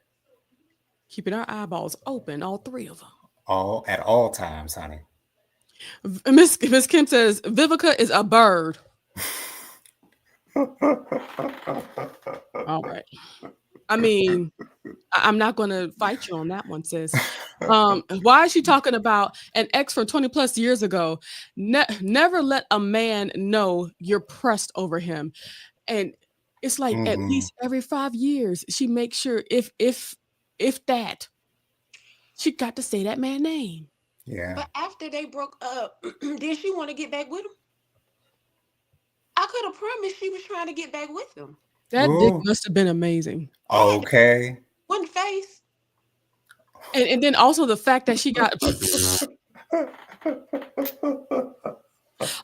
Keeping our eyeballs open, all 3 of them. At all times, honey. Miss Kim says, Vivica is a bird. All right. I mean, I'm not going to fight you on that one, sis. Why is she talking about an ex from 20 plus years ago? Never let a man know you're pressed over him. And it's like at least every 5 years, she makes sure if that, she got to say that man's name. Yeah. But after they broke up, did she want to get back with him? I could have promised she was trying to get back with him. That dick must have been amazing. Okay. One face. And then also the fact that she got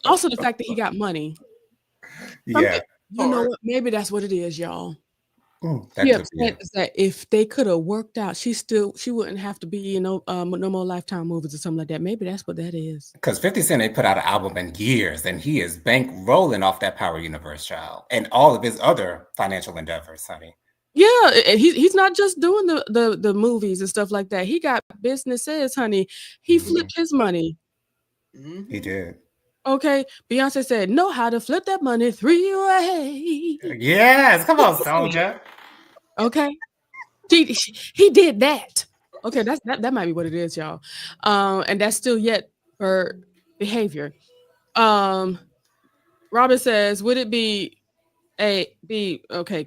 also the fact that he got money. Yeah. You know what? Maybe that's what it is, y'all. That Yeah, that if they could have worked out, she wouldn't have to be, no more Lifetime movies or something like that. Maybe that's what that is. Because 50 Cent ain't put out an album in years, and he is bankrolling off that Power Universe, child, and all of his other financial endeavors, honey. Yeah, he's not just doing the movies and stuff like that. He got businesses, honey. He flipped his money. He did. Okay, Beyonce said, "Know how to flip that money 3 ways." Yes, come on, soldier. Okay, he did that. Okay, that might be what it is, y'all. And that's still yet her behavior. Robin says, "Would it be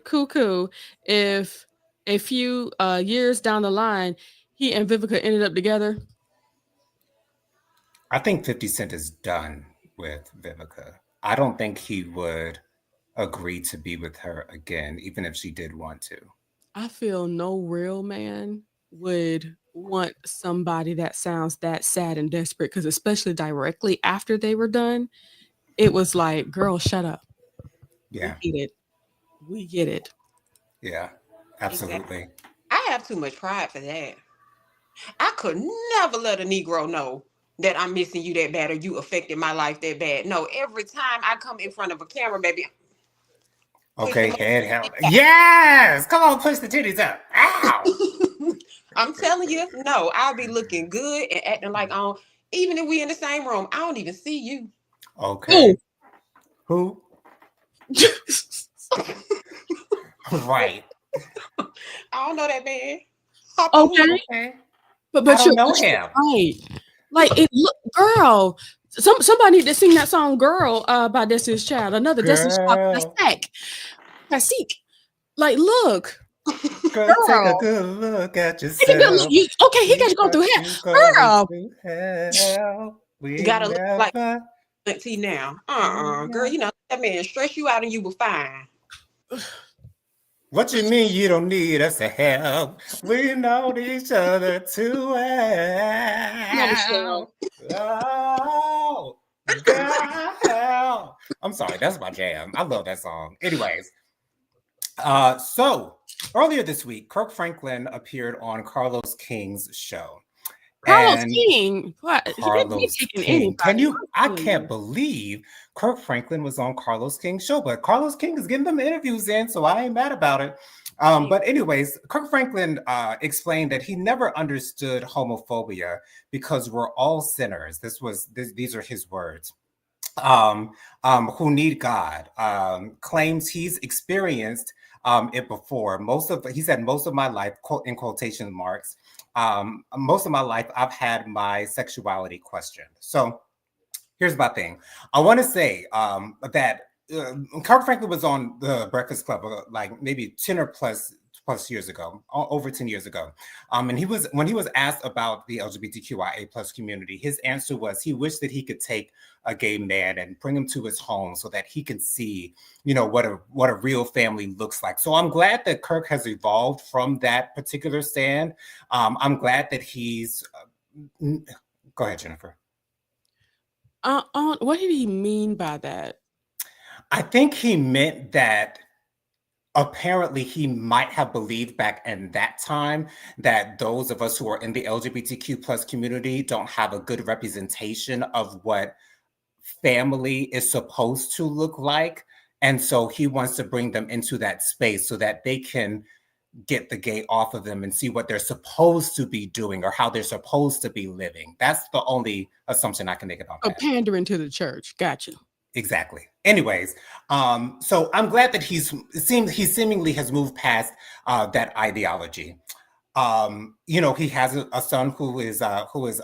cuckoo if a few years down the line he and Vivica ended up together?" I think 50 Cent is done with Vivica. I don't think he would agree to be with her again, even if she did want to. I feel no real man would want somebody that sounds that sad and desperate, because especially directly after they were done, it was like, girl, shut up. We Yeah. get it. We get it. Yeah. Exactly. Absolutely. I have too much pride for that. I could never let a Negro know that I'm missing you that bad or you affected my life that bad. No, every time I come in front of a camera, baby, push Okay, them head held. Yes! Come on, push the titties up. Ow! up. I'm telling you, no, I'll be looking good and acting like I don't, even if we in the same room, I don't even see you. Okay. Who? Ooh. Right. I don't know that man. Hop on here. Okay. Okay. But I but don't you're, know but you're him. right. Like it look, girl. Somebody need to sing that song "Girl" by Destiny's Child. Another Destiny's Child Girl. classic. Like, look, Girl, take a girl. good look at Take a good look. yourself. Okay, he got We you going through got here, you going girl. through hell. You We gotta look like never. auntie now. Girl, Yeah. you know that man stress you out and you were fine. What you mean you don't need us to help? We know each other too Come on, Michelle. well. Oh, girl. I'm sorry, that's my jam. I love that song. Anyways, so earlier this week, Kirk Franklin appeared on Carlos King's show. Carlos And King. What? He didn't be Carlos taking King. Can anybody. you? I'm I telling can't you. believe Kirk Franklin was on Carlos King's show, but Carlos King is getting them interviews in, so I ain't mad about it. But anyways, Kirk Franklin explained that he never understood homophobia because we're all sinners. These are his words. Who need God, claims he's experienced it before. He said, most of my life, quote in quotation marks, most of my life, I've had my sexuality questioned. So here's my thing. I want to say that Kirk Franklin was on the Breakfast Club like maybe 10 or plus years ago, over 10 years ago. And when he was asked about the LGBTQIA plus community, his answer was he wished that he could take a gay man and bring him to his home so that he can see, what a real family looks like. So I'm glad that Kirk has evolved from that particular stand. I'm glad that he's go ahead, Jennifer. What did he mean by that? I think he meant that apparently he might have believed back in that time that those of us who are in the LGBTQ plus community don't have a good representation of what family is supposed to look like. And so he wants to bring them into that space so that they can get the gay off of them and see what they're supposed to be doing or how they're supposed to be living. That's the only assumption I can make about that. Pandering to the church. Gotcha. Exactly. Anyways, so I'm glad that he seemingly has moved past that ideology. He has a son who is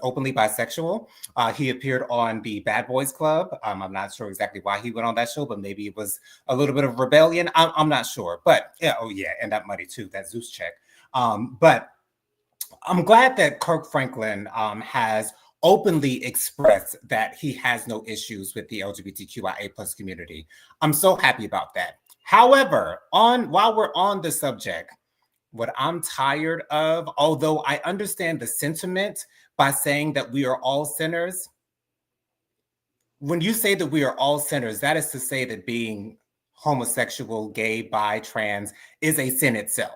openly bisexual. He appeared on the Bad Boys Club. I'm not sure exactly why he went on that show, but maybe it was a little bit of rebellion. I'm not sure, but yeah, and that money too, that Zeus check. But I'm glad that Kirk Franklin has openly expressed that he has no issues with the LGBTQIA plus community. I'm so happy about that. However, while we're on the subject, what I'm tired of, although I understand the sentiment by saying that we are all sinners, when you say that we are all sinners, that is to say that being homosexual, gay, bi, trans is a sin itself.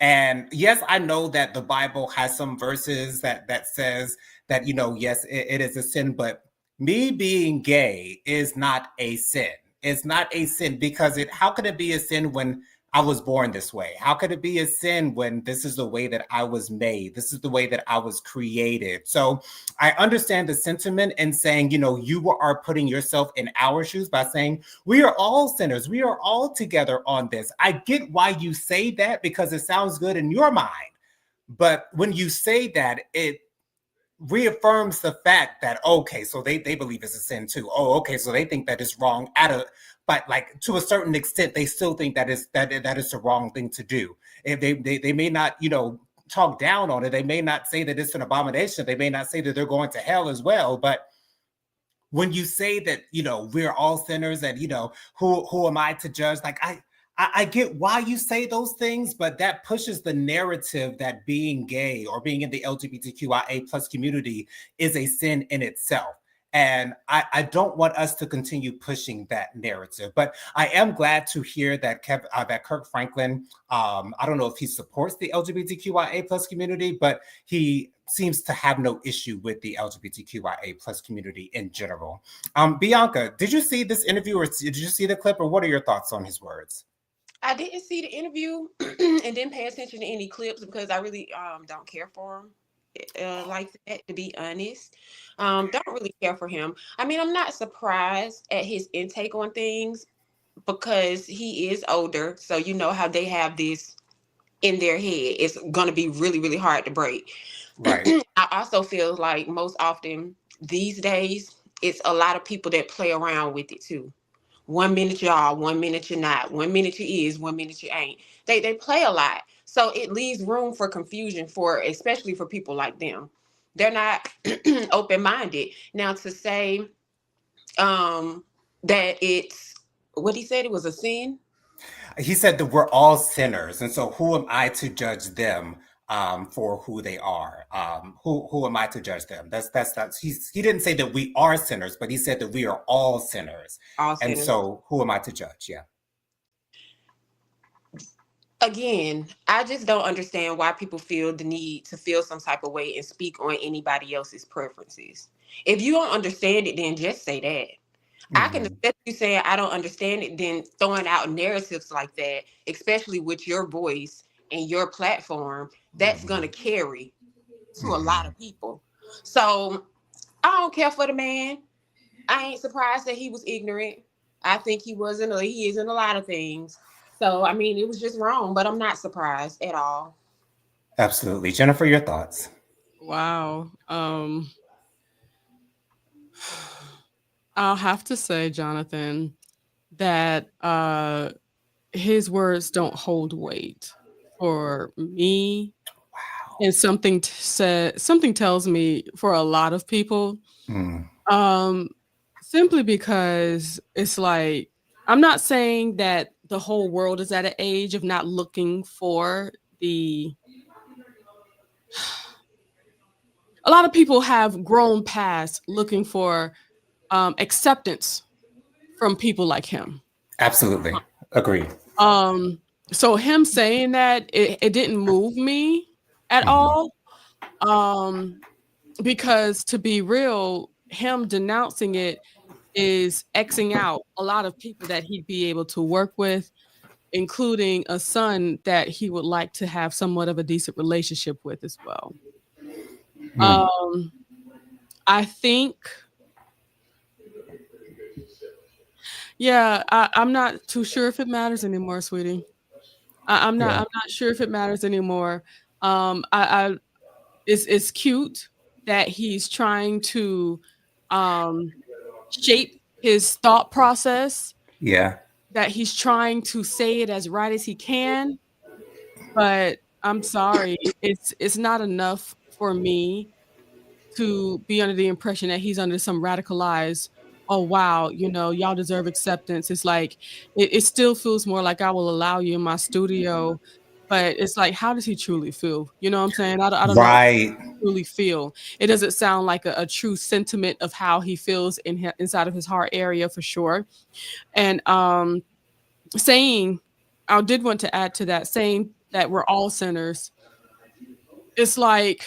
And yes, I know that the Bible has some verses that says that, yes, it is a sin, but me being gay is not a sin. It's not a sin because how could it be a sin when I was born this way? How could it be a sin when this is the way that I was made? This is the way that I was created. So I understand the sentiment in saying, you are putting yourself in our shoes by saying we are all sinners. We are all together on this. I get why you say that because it sounds good in your mind. But when you say that, it reaffirms the fact that, okay, so they believe it's a sin too. Oh, okay, so they think that it's wrong but like to a certain extent, they still think that is the wrong thing to do. If they may not, talk down on it. They may not say that it's an abomination. They may not say that they're going to hell as well. But when you say that, we're all sinners and, who am I to judge? Like, I get why you say those things, but that pushes the narrative that being gay or being in the LGBTQIA plus community is a sin in itself. And I don't want us to continue pushing that narrative. But I am glad to hear that that Kirk Franklin, I don't know if he supports the LGBTQIA plus community, but he seems to have no issue with the LGBTQIA plus community in general. Bianca, did you see this interview or did you see the clip, or what are your thoughts on his words? I didn't see the interview and didn't pay attention to any clips because I really don't care for him like that, to be honest. Don't really care for him. I mean, I'm not surprised at his intake on things because he is older. So you know how they have this in their head. It's going to be really, really hard to break. Right. I also feel like most often these days, it's a lot of people that play around with it too. 1 minute y'all, 1 minute you're not. 1 minute you is, 1 minute you ain't. They play a lot, so it leaves room for confusion for especially for people like them. They're not open minded. Now to say that it's what he said it was a sin. He said that we're all sinners, and so who am I to judge them for who they are? Who am I to judge them? That's he didn't say that we are sinners, but he said that we are all sinners, All and sinners. so who am I to judge? Yeah. Again, I just don't understand why people feel the need to feel some type of way and speak on anybody else's preferences. If you don't understand it, then just say that. I can Mm-hmm. accept you saying I don't understand it, then throwing out narratives like that, especially with your voice and your platform, that's Mm-hmm. gonna carry to a lot Mm-hmm. of people. So I don't care for the man. I ain't surprised that he was ignorant. I think he wasn't, or he is in a lot of things. So I mean, it was just wrong, but I'm not surprised at all. Absolutely, Jennifer. Your thoughts? Wow. I'll have to say, Jonathan, that his words don't hold weight for me, Wow. and something tells me for a lot of people. Mm. Um, Simply because it's like I'm not saying that the whole world is at an age of not looking for the. A lot of people have grown past looking for acceptance from people like him. Absolutely, agreed. Um, so him saying that it didn't move me at Mm-hmm. all. Um, because to be real, him denouncing it is Xing out a lot of people that he'd be able to work with, including a son that he would like to have somewhat of a decent relationship with as well. Mm. Um, I think, yeah, I'm not too sure if it matters anymore, sweetie. Yeah. I'm not sure if it matters anymore. I it's cute that he's trying to um shape his thought process, Yeah. that he's trying to say it as right as he can, but I'm sorry, it's not enough for me to be under the impression that he's under some radicalized, "Oh, wow, y'all deserve acceptance." It's like, it still feels more like I will allow you in my studio, but it's like, how does he truly feel? You know what I'm saying? I don't know Right. truly feel. It doesn't sound like a true sentiment of how he feels inside of his heart area for sure. And saying, I did want to add to that, saying that we're all sinners. It's like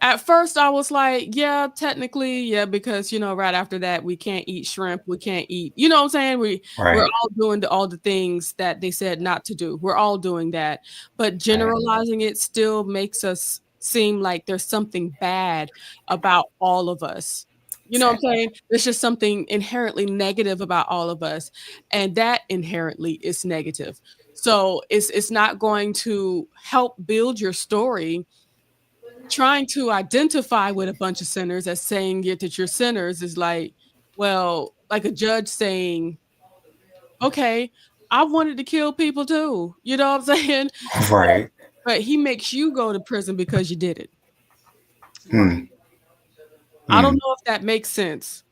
at first I was like, yeah, technically, yeah, because right after that we can't eat shrimp, we can't eat, you know what I'm saying? We're Right. all doing all the things that they said not to do. We're all doing that. But Right. generalizing it still makes us seem like there's something bad about all of us. You know what I'm Exactly. saying? There's just something inherently negative about all of us. And that inherently is negative. So it's not going to help build your story. Trying to identify with a bunch of sinners as saying it that you're sinners is like, well, like a judge saying, "Okay, I wanted to kill people too." You know what I'm saying? But Right. but he makes you go to prison because you did it. Hmm. Right. I don't Hmm. know if that makes sense,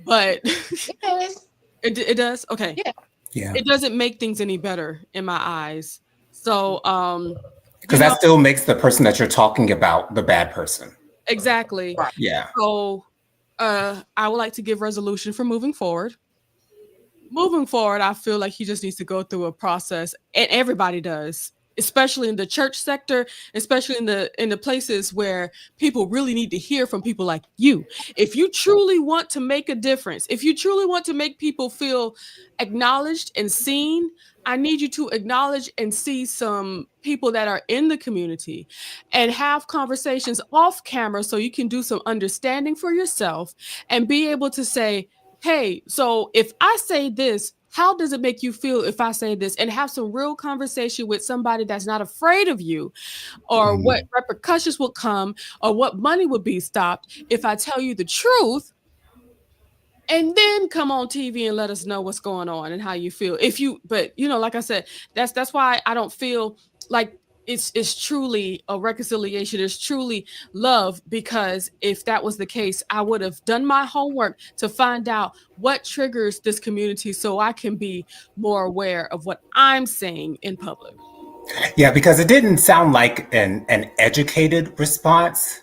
but It does. it does? Okay. Yeah. Yeah. It doesn't make things any better in my eyes. So, Because that still makes the person that you're talking about the bad person. exactly. Right. Yeah. So, I would like to give resolution for moving forward. Moving forward, I feel like he just needs to go through a process, and everybody does, especially in the church sector, especially in the places where people really need to hear from people like you. If you truly want to make a difference, if you truly want to make people feel acknowledged and seen, I need you to acknowledge and see some people that are in the community and have conversations off camera so you can do some understanding for yourself and be able to say, hey, so if I say this, how does it make you feel if I say this? And have some real conversation with somebody that's not afraid of you, or what repercussions will come, or what money would be stopped if I tell you the truth, and then come on TV and let us know what's going on and how you feel. If you, but like I said, that's why I don't feel like it's truly a reconciliation. It's truly love, because if that was the case, I would have done my homework to find out what triggers this community so I can be more aware of what I'm saying in public. Yeah, because it didn't sound like an educated response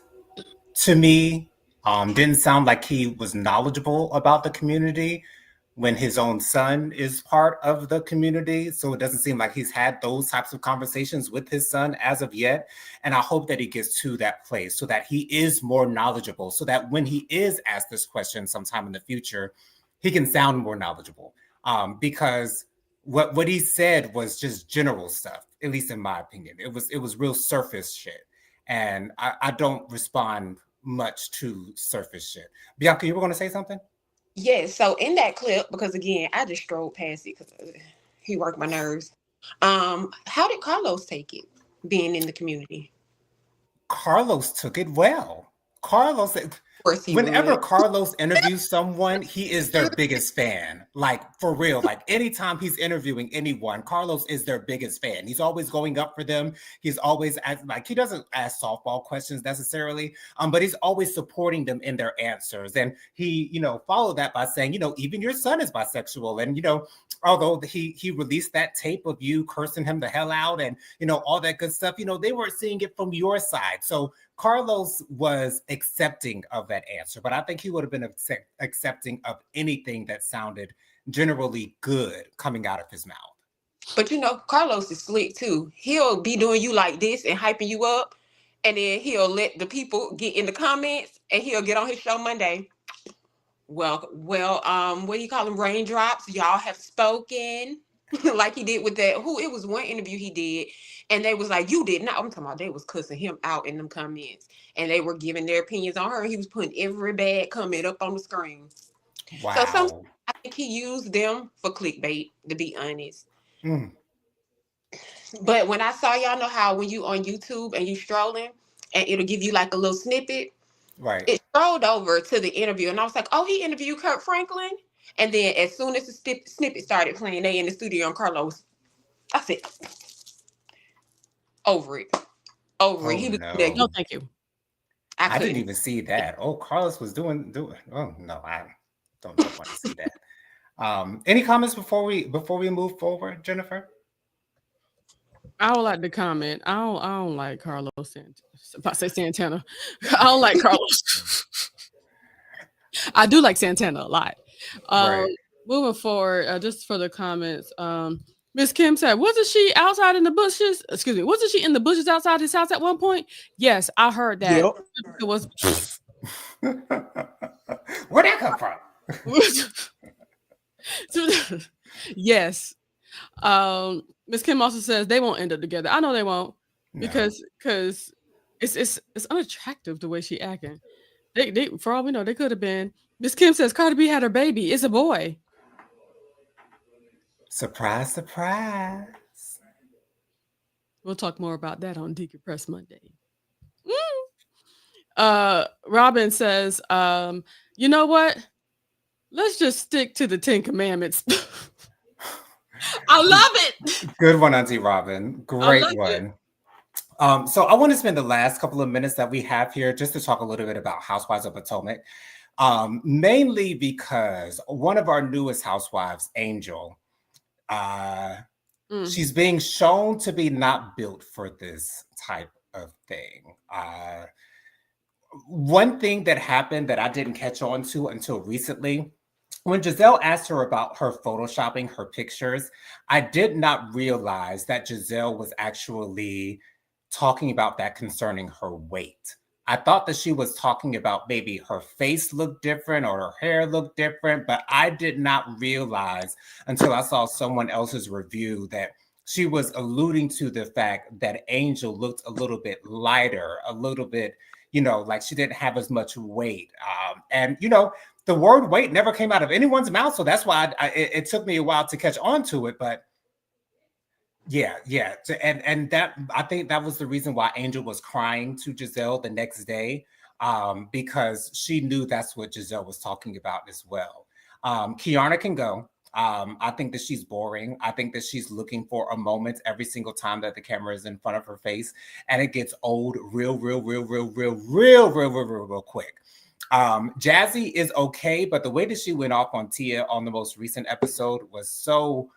to me. Didn't sound like he was knowledgeable about the community when his own son is part of the community. So it doesn't seem like he's had those types of conversations with his son as of yet. And I hope that he gets to that place so that he is more knowledgeable, so that when he is asked this question sometime in the future, he can sound more knowledgeable. Because what he said was just general stuff, at least in my opinion. It was real surface shit. And I don't respond much to surface shit. Bianca, you were going to say something? Yes. So in that clip, because again, I just strolled past it because he worked my nerves. How did Carlos take it being in the community? Carlos took it well. Carlos, Of course he whenever would. Carlos interviews someone, he is their biggest fan. Like, for real. Like, anytime he's interviewing anyone, Carlos is their biggest fan. He's always going up for them. He's always he doesn't ask softball questions necessarily, but he's always supporting them in their answers. And he, followed that by saying, even your son is bisexual. And, although he released that tape of you cursing him the hell out and, all that good stuff, they weren't seeing it from your side. So Carlos was accepting of that answer, but I think he would have been accepting of anything that sounded generally good coming out of his mouth. But Carlos is slick too. He'll be doing you like this and hyping you up, and then he'll let the people get in the comments, and he'll get on his show Monday. Well, what do you call them? Raindrops. Y'all have spoken, like he did with that. It was one interview he did, and they was like, "You did not." I'm talking about they was cussing him out in them comments, and they were giving their opinions on her. He was putting every bad comment up on the screen. Wow. So sometimes I think he used them for clickbait, to be honest. Mm. But when I saw, y'all know how when you on YouTube and you strolling, and it'll give you like a little snippet. Right. It scrolled over to the interview, and I was like, "Oh, he interviewed Kurt Franklin." And then as soon as the snippet started playing, they in the studio on Carlos. I said, over it, over it. Oh He was no. No, thank you. I didn't even see that. Oh, Carlos was doing. Oh no, I don't want to see that. Any comments before we move forward, Jennifer? I would like to comment. I don't like Carlos if I say Santana. I don't like Carlos. I do like Santana a lot. Right. Moving forward, just for the comments, Miss Kim said, wasn't she outside in the bushes? Excuse me, wasn't she in the bushes outside his house at one point? Yes, I heard that. Yep. It was Where'd that come from? yes. Miss Kim also says they won't end up together. I know they won't, because it's unattractive the way she acting. They for all we know, they could have been. Miss Kim says Cardi B had her baby. It's a boy. Surprise, surprise. We'll talk more about that on Decompress Monday. Robin says, you know what? Let's just stick to the 10 Commandments. I love it. Good one, Auntie Robin. Great one. So I want to spend the last couple of minutes that we have here just to talk a little bit about Housewives of Potomac. Mainly because one of our newest housewives, Angel, Uh, Mm. she's being shown to be not built for this type of thing. One thing that happened that I didn't catch on to until recently, when Giselle asked her about her photoshopping her pictures, I did not realize that Giselle was actually talking about that concerning her weight. I thought that she was talking about maybe her face looked different or her hair looked different, but I did not realize until I saw someone else's review that she was alluding to the fact that Angel looked a little bit lighter, a little bit, like she didn't have as much weight. And, the word weight never came out of anyone's mouth. So that's why it took me a while to catch on to it. But yeah. And that, I think that was the reason why Angel was crying to Giselle the next day, because she knew that's what Giselle was talking about as well. Kiana can go. I think that she's boring. I think that she's looking for a moment every single time that the camera is in front of her face, and it gets old real quick. Jazzy is okay, but the way that she went off on Tia on the most recent episode was so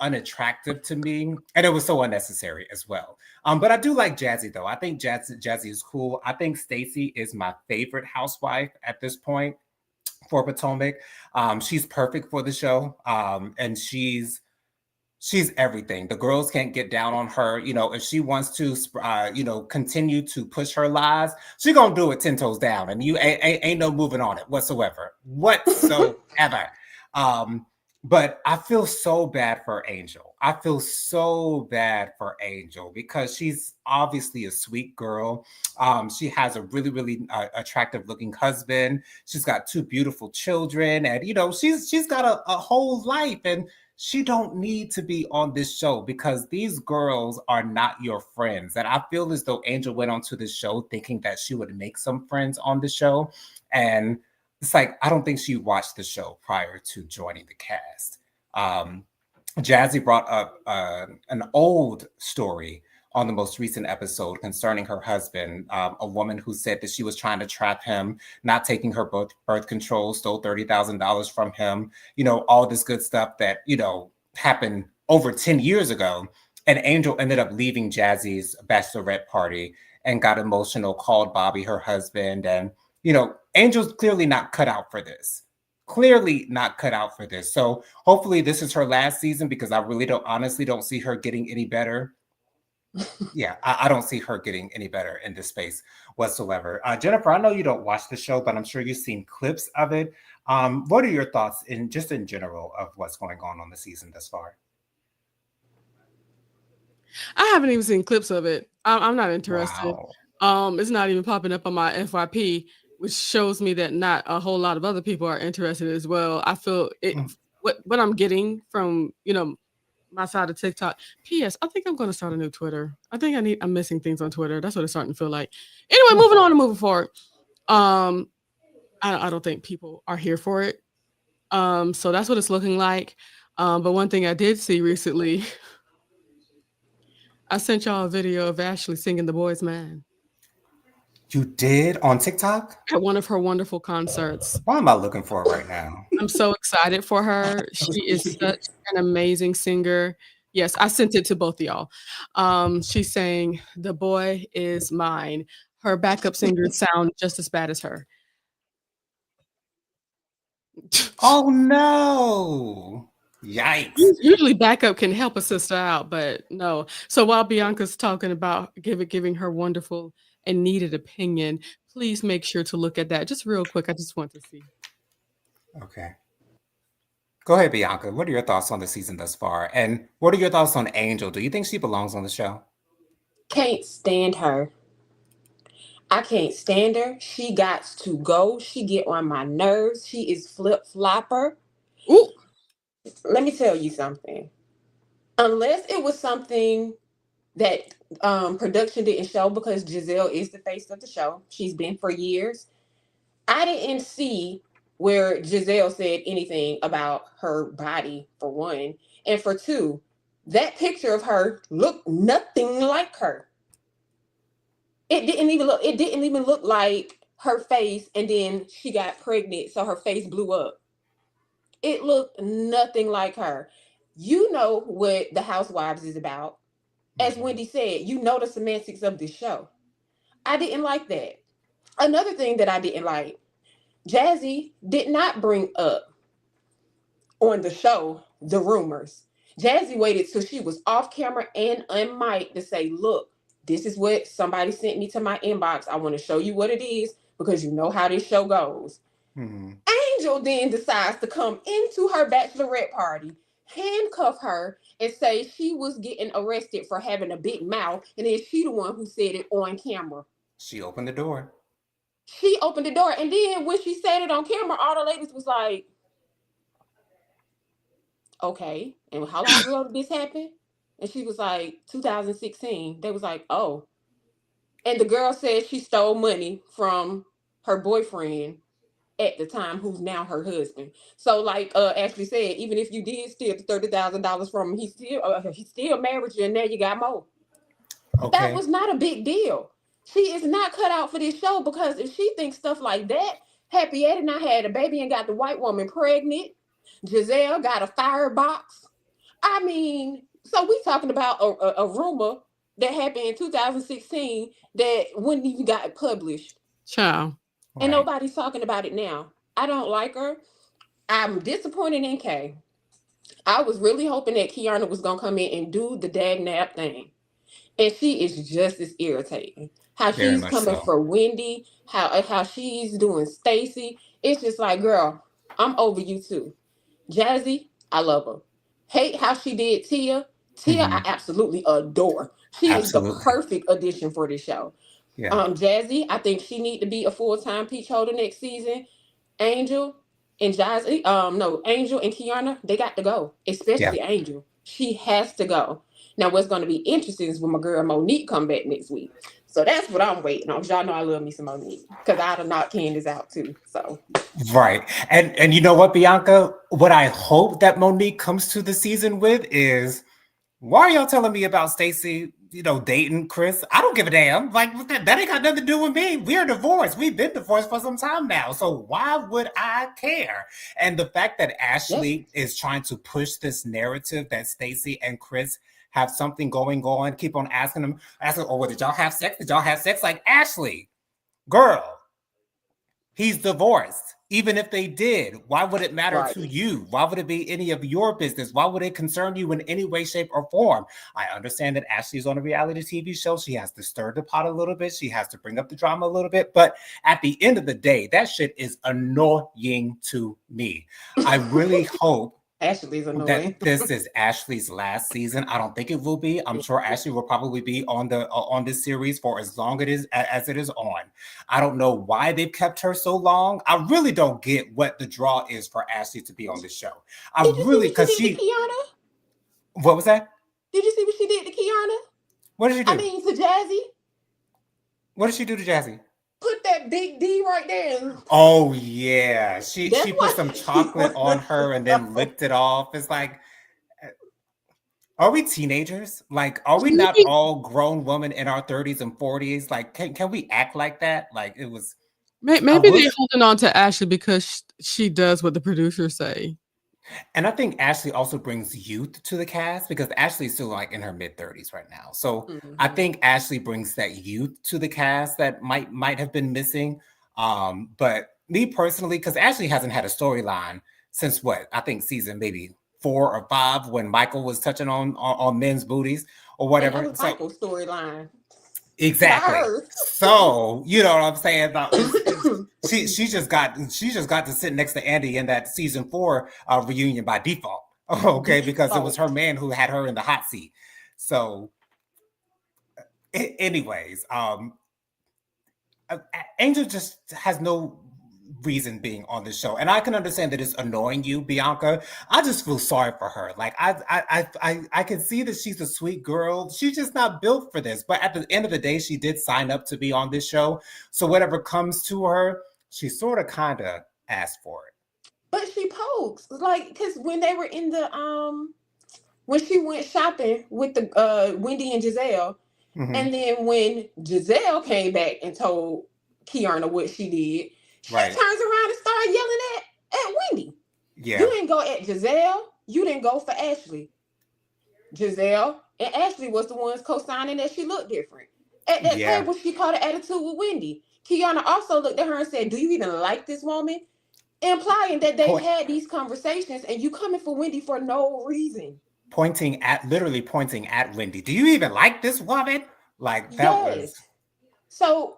unattractive to me, and it was so unnecessary as well. But I do like Jazzy though. I think Jazzy is cool. I think Stacey is my favorite housewife at this point for Potomac. She's perfect for the show, and she's everything. The girls can't get down on her. If she wants to, continue to push her lies, she gonna do it 10 toes down, and you ain't no moving on it whatsoever. But I feel so bad for Angel. I feel so bad for Angel because she's obviously a sweet girl. She has a really, really attractive looking husband. She's got two beautiful children, and she's got a whole life, and she don't need to be on this show because these girls are not your friends. And I feel as though Angel went onto this show thinking that she would make some friends on the show, and it's like, I don't think she watched the show prior to joining the cast. Jazzy brought up an old story on the most recent episode concerning her husband, a woman who said that she was trying to trap him, not taking her birth control, stole $30,000 from him, all this good stuff that, happened over 10 years ago. And Angel ended up leaving Jazzy's bachelorette party and got emotional, called Bobby, her husband, and Angel's clearly not cut out for this. Clearly not cut out for this. So hopefully this is her last season because I really honestly don't see her getting any better. Yeah, I don't see her getting any better in this space whatsoever. Jennifer, I know you don't watch the show, but I'm sure you've seen clips of it. What are your thoughts in general of what's going on the season thus far? I haven't even seen clips of it. I'm not interested. Wow. It's not even popping up on my FYP, which shows me that not a whole lot of other people are interested as well. I feel it. What I'm getting from my side of TikTok. P.S. I think I'm going to start a new Twitter. I think I'm missing things on Twitter. That's what it's starting to feel like. Anyway, moving on and moving forward. I don't think people are here for it. So that's what it's looking like. But one thing I did see recently, I sent y'all a video of Ashley singing "The Boy's Man" You did on TikTok? at one of her wonderful concerts. Why am I looking for it right now? I'm so excited for her. She is such an amazing singer. Yes, I sent it to both of y'all. She's saying "The Boy Is Mine." Her backup singers sound just as bad as her. Oh no. Yikes. Usually backup can help a sister out, but no. So while Bianca's talking about giving her wonderful and needed opinion, please make sure to look at that. Just real quick, I just want to see. Okay. Go ahead, Bianca. What are your thoughts on the season thus far? And what are your thoughts on Angel? Do you think she belongs on the show? Can't stand her. I can't stand her. She got to go. She get on my nerves. She is flip flopper. Ooh. Let me tell you something. Unless it was something that production didn't show, because Giselle is the face of the show. She's been for years. I didn't see where Giselle said anything about her body, for one. And for two, that picture of her looked nothing like her. It didn't even look like her face, and then she got pregnant, so her face blew up. It looked nothing like her. You know what the Housewives is about. As Mhm. Wendy said, you know the semantics of this show. I didn't like that. Another thing that I didn't like, Jazzy did not bring up on the show the rumors. Jazzy waited till she was off camera and unmiked to say, look, this is what somebody sent me to my inbox. I want to show you what it is because you know how this show goes. Mhm. Angel then decides to come into her bachelorette party, handcuff her, and say she was getting arrested for having a big mouth, and then she the one who said it on camera. She opened the door. She opened the door, and then when she said it on camera, all the ladies was like, okay, and how long ago did this happen? And she was like, 2016. They was like, oh. And the girl said she stole money from her boyfriend at the time, who's now her husband. So, like Ashley said, even if you did steal the $30,000 from him, he still married you, and now you got more. That Okay. was not a big deal. She is not cut out for this show, because if she thinks stuff like that, Happy Ed and I had a baby and got the white woman pregnant. Giselle got a firebox. I mean, so we talking about a rumor that happened in 2016 that wouldn't even got published, Child. and Right. nobody's talking about it now. I don't like her. I'm disappointed in Kay. I was really hoping that Kiana was gonna come in and do the dag nap thing, and she is just as irritating. How Very she's much coming so. for Wendy, how she's doing Stacy. It's just like, girl, I'm over you too. Jazzy, I love her. Hate how she did Tia. Tia, I Mhm. absolutely adore. She is the Absolutely. perfect addition for this show. Yeah. Jazzy, I think she need to be a full-time peach holder next season. Angel and Jazzy, no, Angel and Kiana, they got to go. Yeah. Especially Angel. She has to go. Now, what's going to be interesting is when my girl Monique come back next week. So that's what I'm waiting on. 'Cause y'all know I love me some Monique, because I'd have knocked Candace out too. So Right. And you know what, Bianca? What I hope that Monique comes to the season with is, why are y'all telling me about Stacy, dating Chris? I don't give a damn. Like, what that ain't got nothing to do with me. We're divorced. We've been divorced for some time now. So why would I care? And the fact that yes, Ashley is trying to push this narrative that Stacy and Chris have something going on, keep on asking, oh, well, did y'all have sex? Did y'all have sex? Like, Ashley, girl, he's divorced. Even if they did, why would it matter right. to you? Why would it be any of your business? Why would it concern you in any way, shape, or form? I understand that Ashley's on a reality TV show. She has to stir the pot a little bit. She has to bring up the drama a little bit. But at the end of the day, that shit is annoying to me. I really hope Ashley's annoying. that this is Ashley's last season. I don't think it will be. I'm sure Ashley will probably be on this series for as long as it is on. I don't know why they've kept her so long. I really don't get what the draw is for Ashley to be on this show. I Did you see really, what she because did to Kiana? what was that? Did you see what she did to Kiana? What did she I do? mean, to Jazzy, What did she do to Jazzy? put that big D right there. Oh yeah, she That's put why some she chocolate on on the her and then show. licked it off. It's like, are we teenagers? Like, are we not Maybe, all grown women in our 30s and 40s? Like, can we act like that? Like, it was, I maybe will, they're holding on to Ashley because she does what the producers say. and I think Ashley also brings youth to the cast because Ashley's still like in her mid 30s right now. So I Mhm. think Ashley brings that youth to the cast that might have been missing. But me personally, because Ashley hasn't had a storyline since what I think season maybe 4 or 5 when Michael was touching on men's booties or And that whatever. was So Michael's storyline, not exactly. hers. So you know what I'm saying about she just got to sit next to Andy in that season 4 reunion by default. Okay, because it was her Default. man who had her in the hot seat. So, anyways, Angel just has no reason being on the show, and I can understand that it's annoying you, Bianca. I just feel sorry for her. Like I can see that she's a sweet girl. She's just not built for this. But at the end of the day, she did sign up to be on this show. So whatever comes to her, she sort of kind of asked for it. But she pokes like, because when they were in the when she went shopping with the Wendy and Giselle, Hmm. and then when Giselle came back and told Kiana what she did, she Right. turns around and starts yelling at Wendy. You Yeah. didn't go at Giselle. You didn't go for Ashley. Giselle and Ashley was the ones co-signing that she looked different. At that Yeah. table, she caught an attitude with Wendy. Kiana also looked at her and said, "Do you even like this woman?" Implying that they've Point had these conversations and you coming for Wendy for no reason. literally pointing at Wendy. Do you even like this woman? Like that was Yes. So,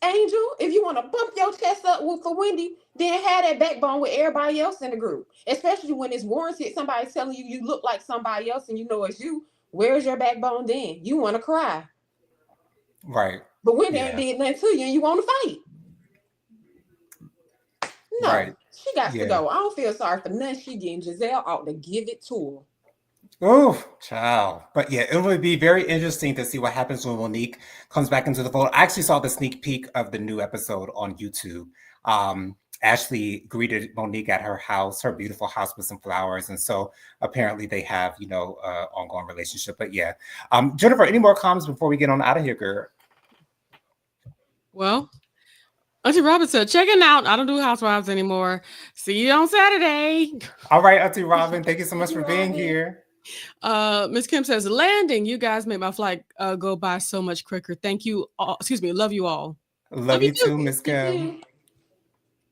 Angel, if you want to bump your chest up for Wendy, then have that backbone with everybody else in the group. Especially when it's warranted, somebody telling you you look like somebody else and you know it's you. Where's your backbone then? You want to cry. right. But Wendy ain't Yeah. did nothing to you and you want to fight. Right. No, she got to Yeah. go. I don't feel sorry for none she getting. Giselle ought to give it to her. Oh, child. But yeah, it would be very interesting to see what happens when Monique comes back into the fold. I actually saw the sneak peek of the new episode on YouTube. Ashley greeted Monique at her house, her beautiful house with some flowers. And so apparently they have, ongoing relationship. But yeah. Jennifer, any more comments before we get on out of here, girl? Well, Auntie Robin said, checking out. I don't do housewives anymore. See you on Saturday. All right, Auntie Robin, thank you so much Thank you, for being Robin. here. Miss Kim says, landing. You guys make my flight go by so much quicker. Thank you all. Excuse me. Love you all. Love you too, Miss You Kim.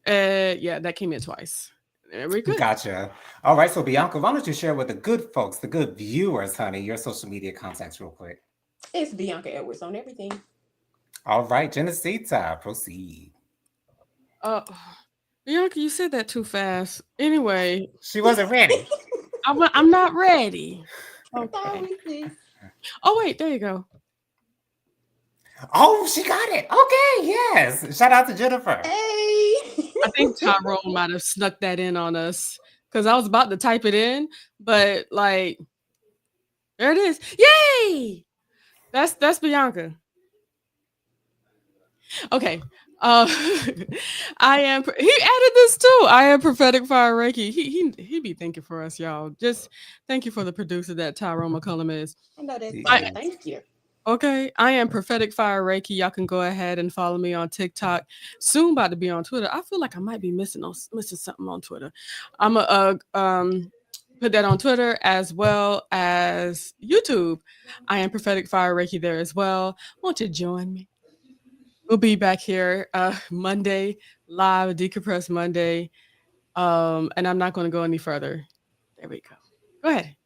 too. Yeah, that came in twice. Very good. Gotcha. All right, so Bianca, why don't you share with the good folks, the good viewers, honey, your social media contacts real quick. It's Bianca Edwards on everything. All right, Genesita, proceed. Bianca, you said that too fast. Anyway, She wasn't ready. I'm not ready. Okay. Sorry, sis. Oh wait, there you go. Oh, she got it. Okay, yes. Shout out to Jennifer. Hey. I think Tyrone might have snuck that in on us because I was about to type it in, but like, there it is. Yay! That's Bianca. Okay. I am. He added this too. I am prophetic fire Reiki. He be thinking for us, y'all. Just thank you for the producer that Tyrone McCullum is. I know that's Yeah. right. Thank you. Okay, I am prophetic fire Reiki. Y'all can go ahead and follow me on TikTok. Soon about to be on Twitter. I feel like I might be missing something on Twitter. I'm a put that on Twitter as well as YouTube. I am prophetic fire Reiki there as well. Won't you join me? We'll be back here Monday live, Decompress Monday. And I'm not going to go any further. There we go. Go ahead.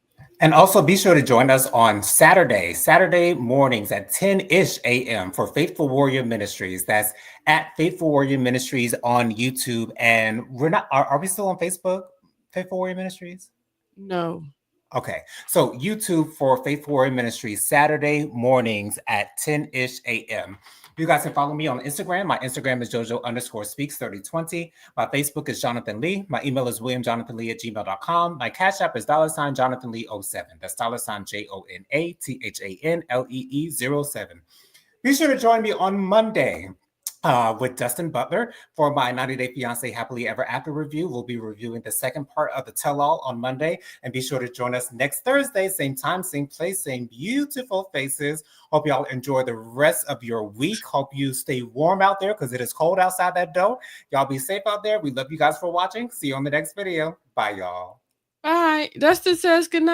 And also be sure to join us on Saturday mornings at 10-ish a.m. for Faithful Warrior Ministries. That's at Faithful Warrior Ministries on YouTube. And we're not, are we still on Facebook? Faithful Warrior Ministries? No. Okay. So YouTube for Faithful Warrior Ministries, Saturday mornings at 10-ish a.m. You guys can follow me on Instagram. My Instagram is JoJo_speaks3020. My Facebook is Jonathan Lee. My email is williamjonathanlee@gmail.com. My Cash App is $Jonathan Lee 07. That's $JONATHANLEE07. Be sure to join me on Monday with Dustin Butler for my 90-Day Fiancé Happily Ever After review. We'll be reviewing the second part of the tell-all on Monday. And be sure to join us next Thursday, same time, same place, same beautiful faces. Hope y'all enjoy the rest of your week. Hope you stay warm out there because it is cold outside that door. Y'all be safe out there. We love you guys for watching. See you on the next video. Bye, y'all. Bye. Dustin says good night.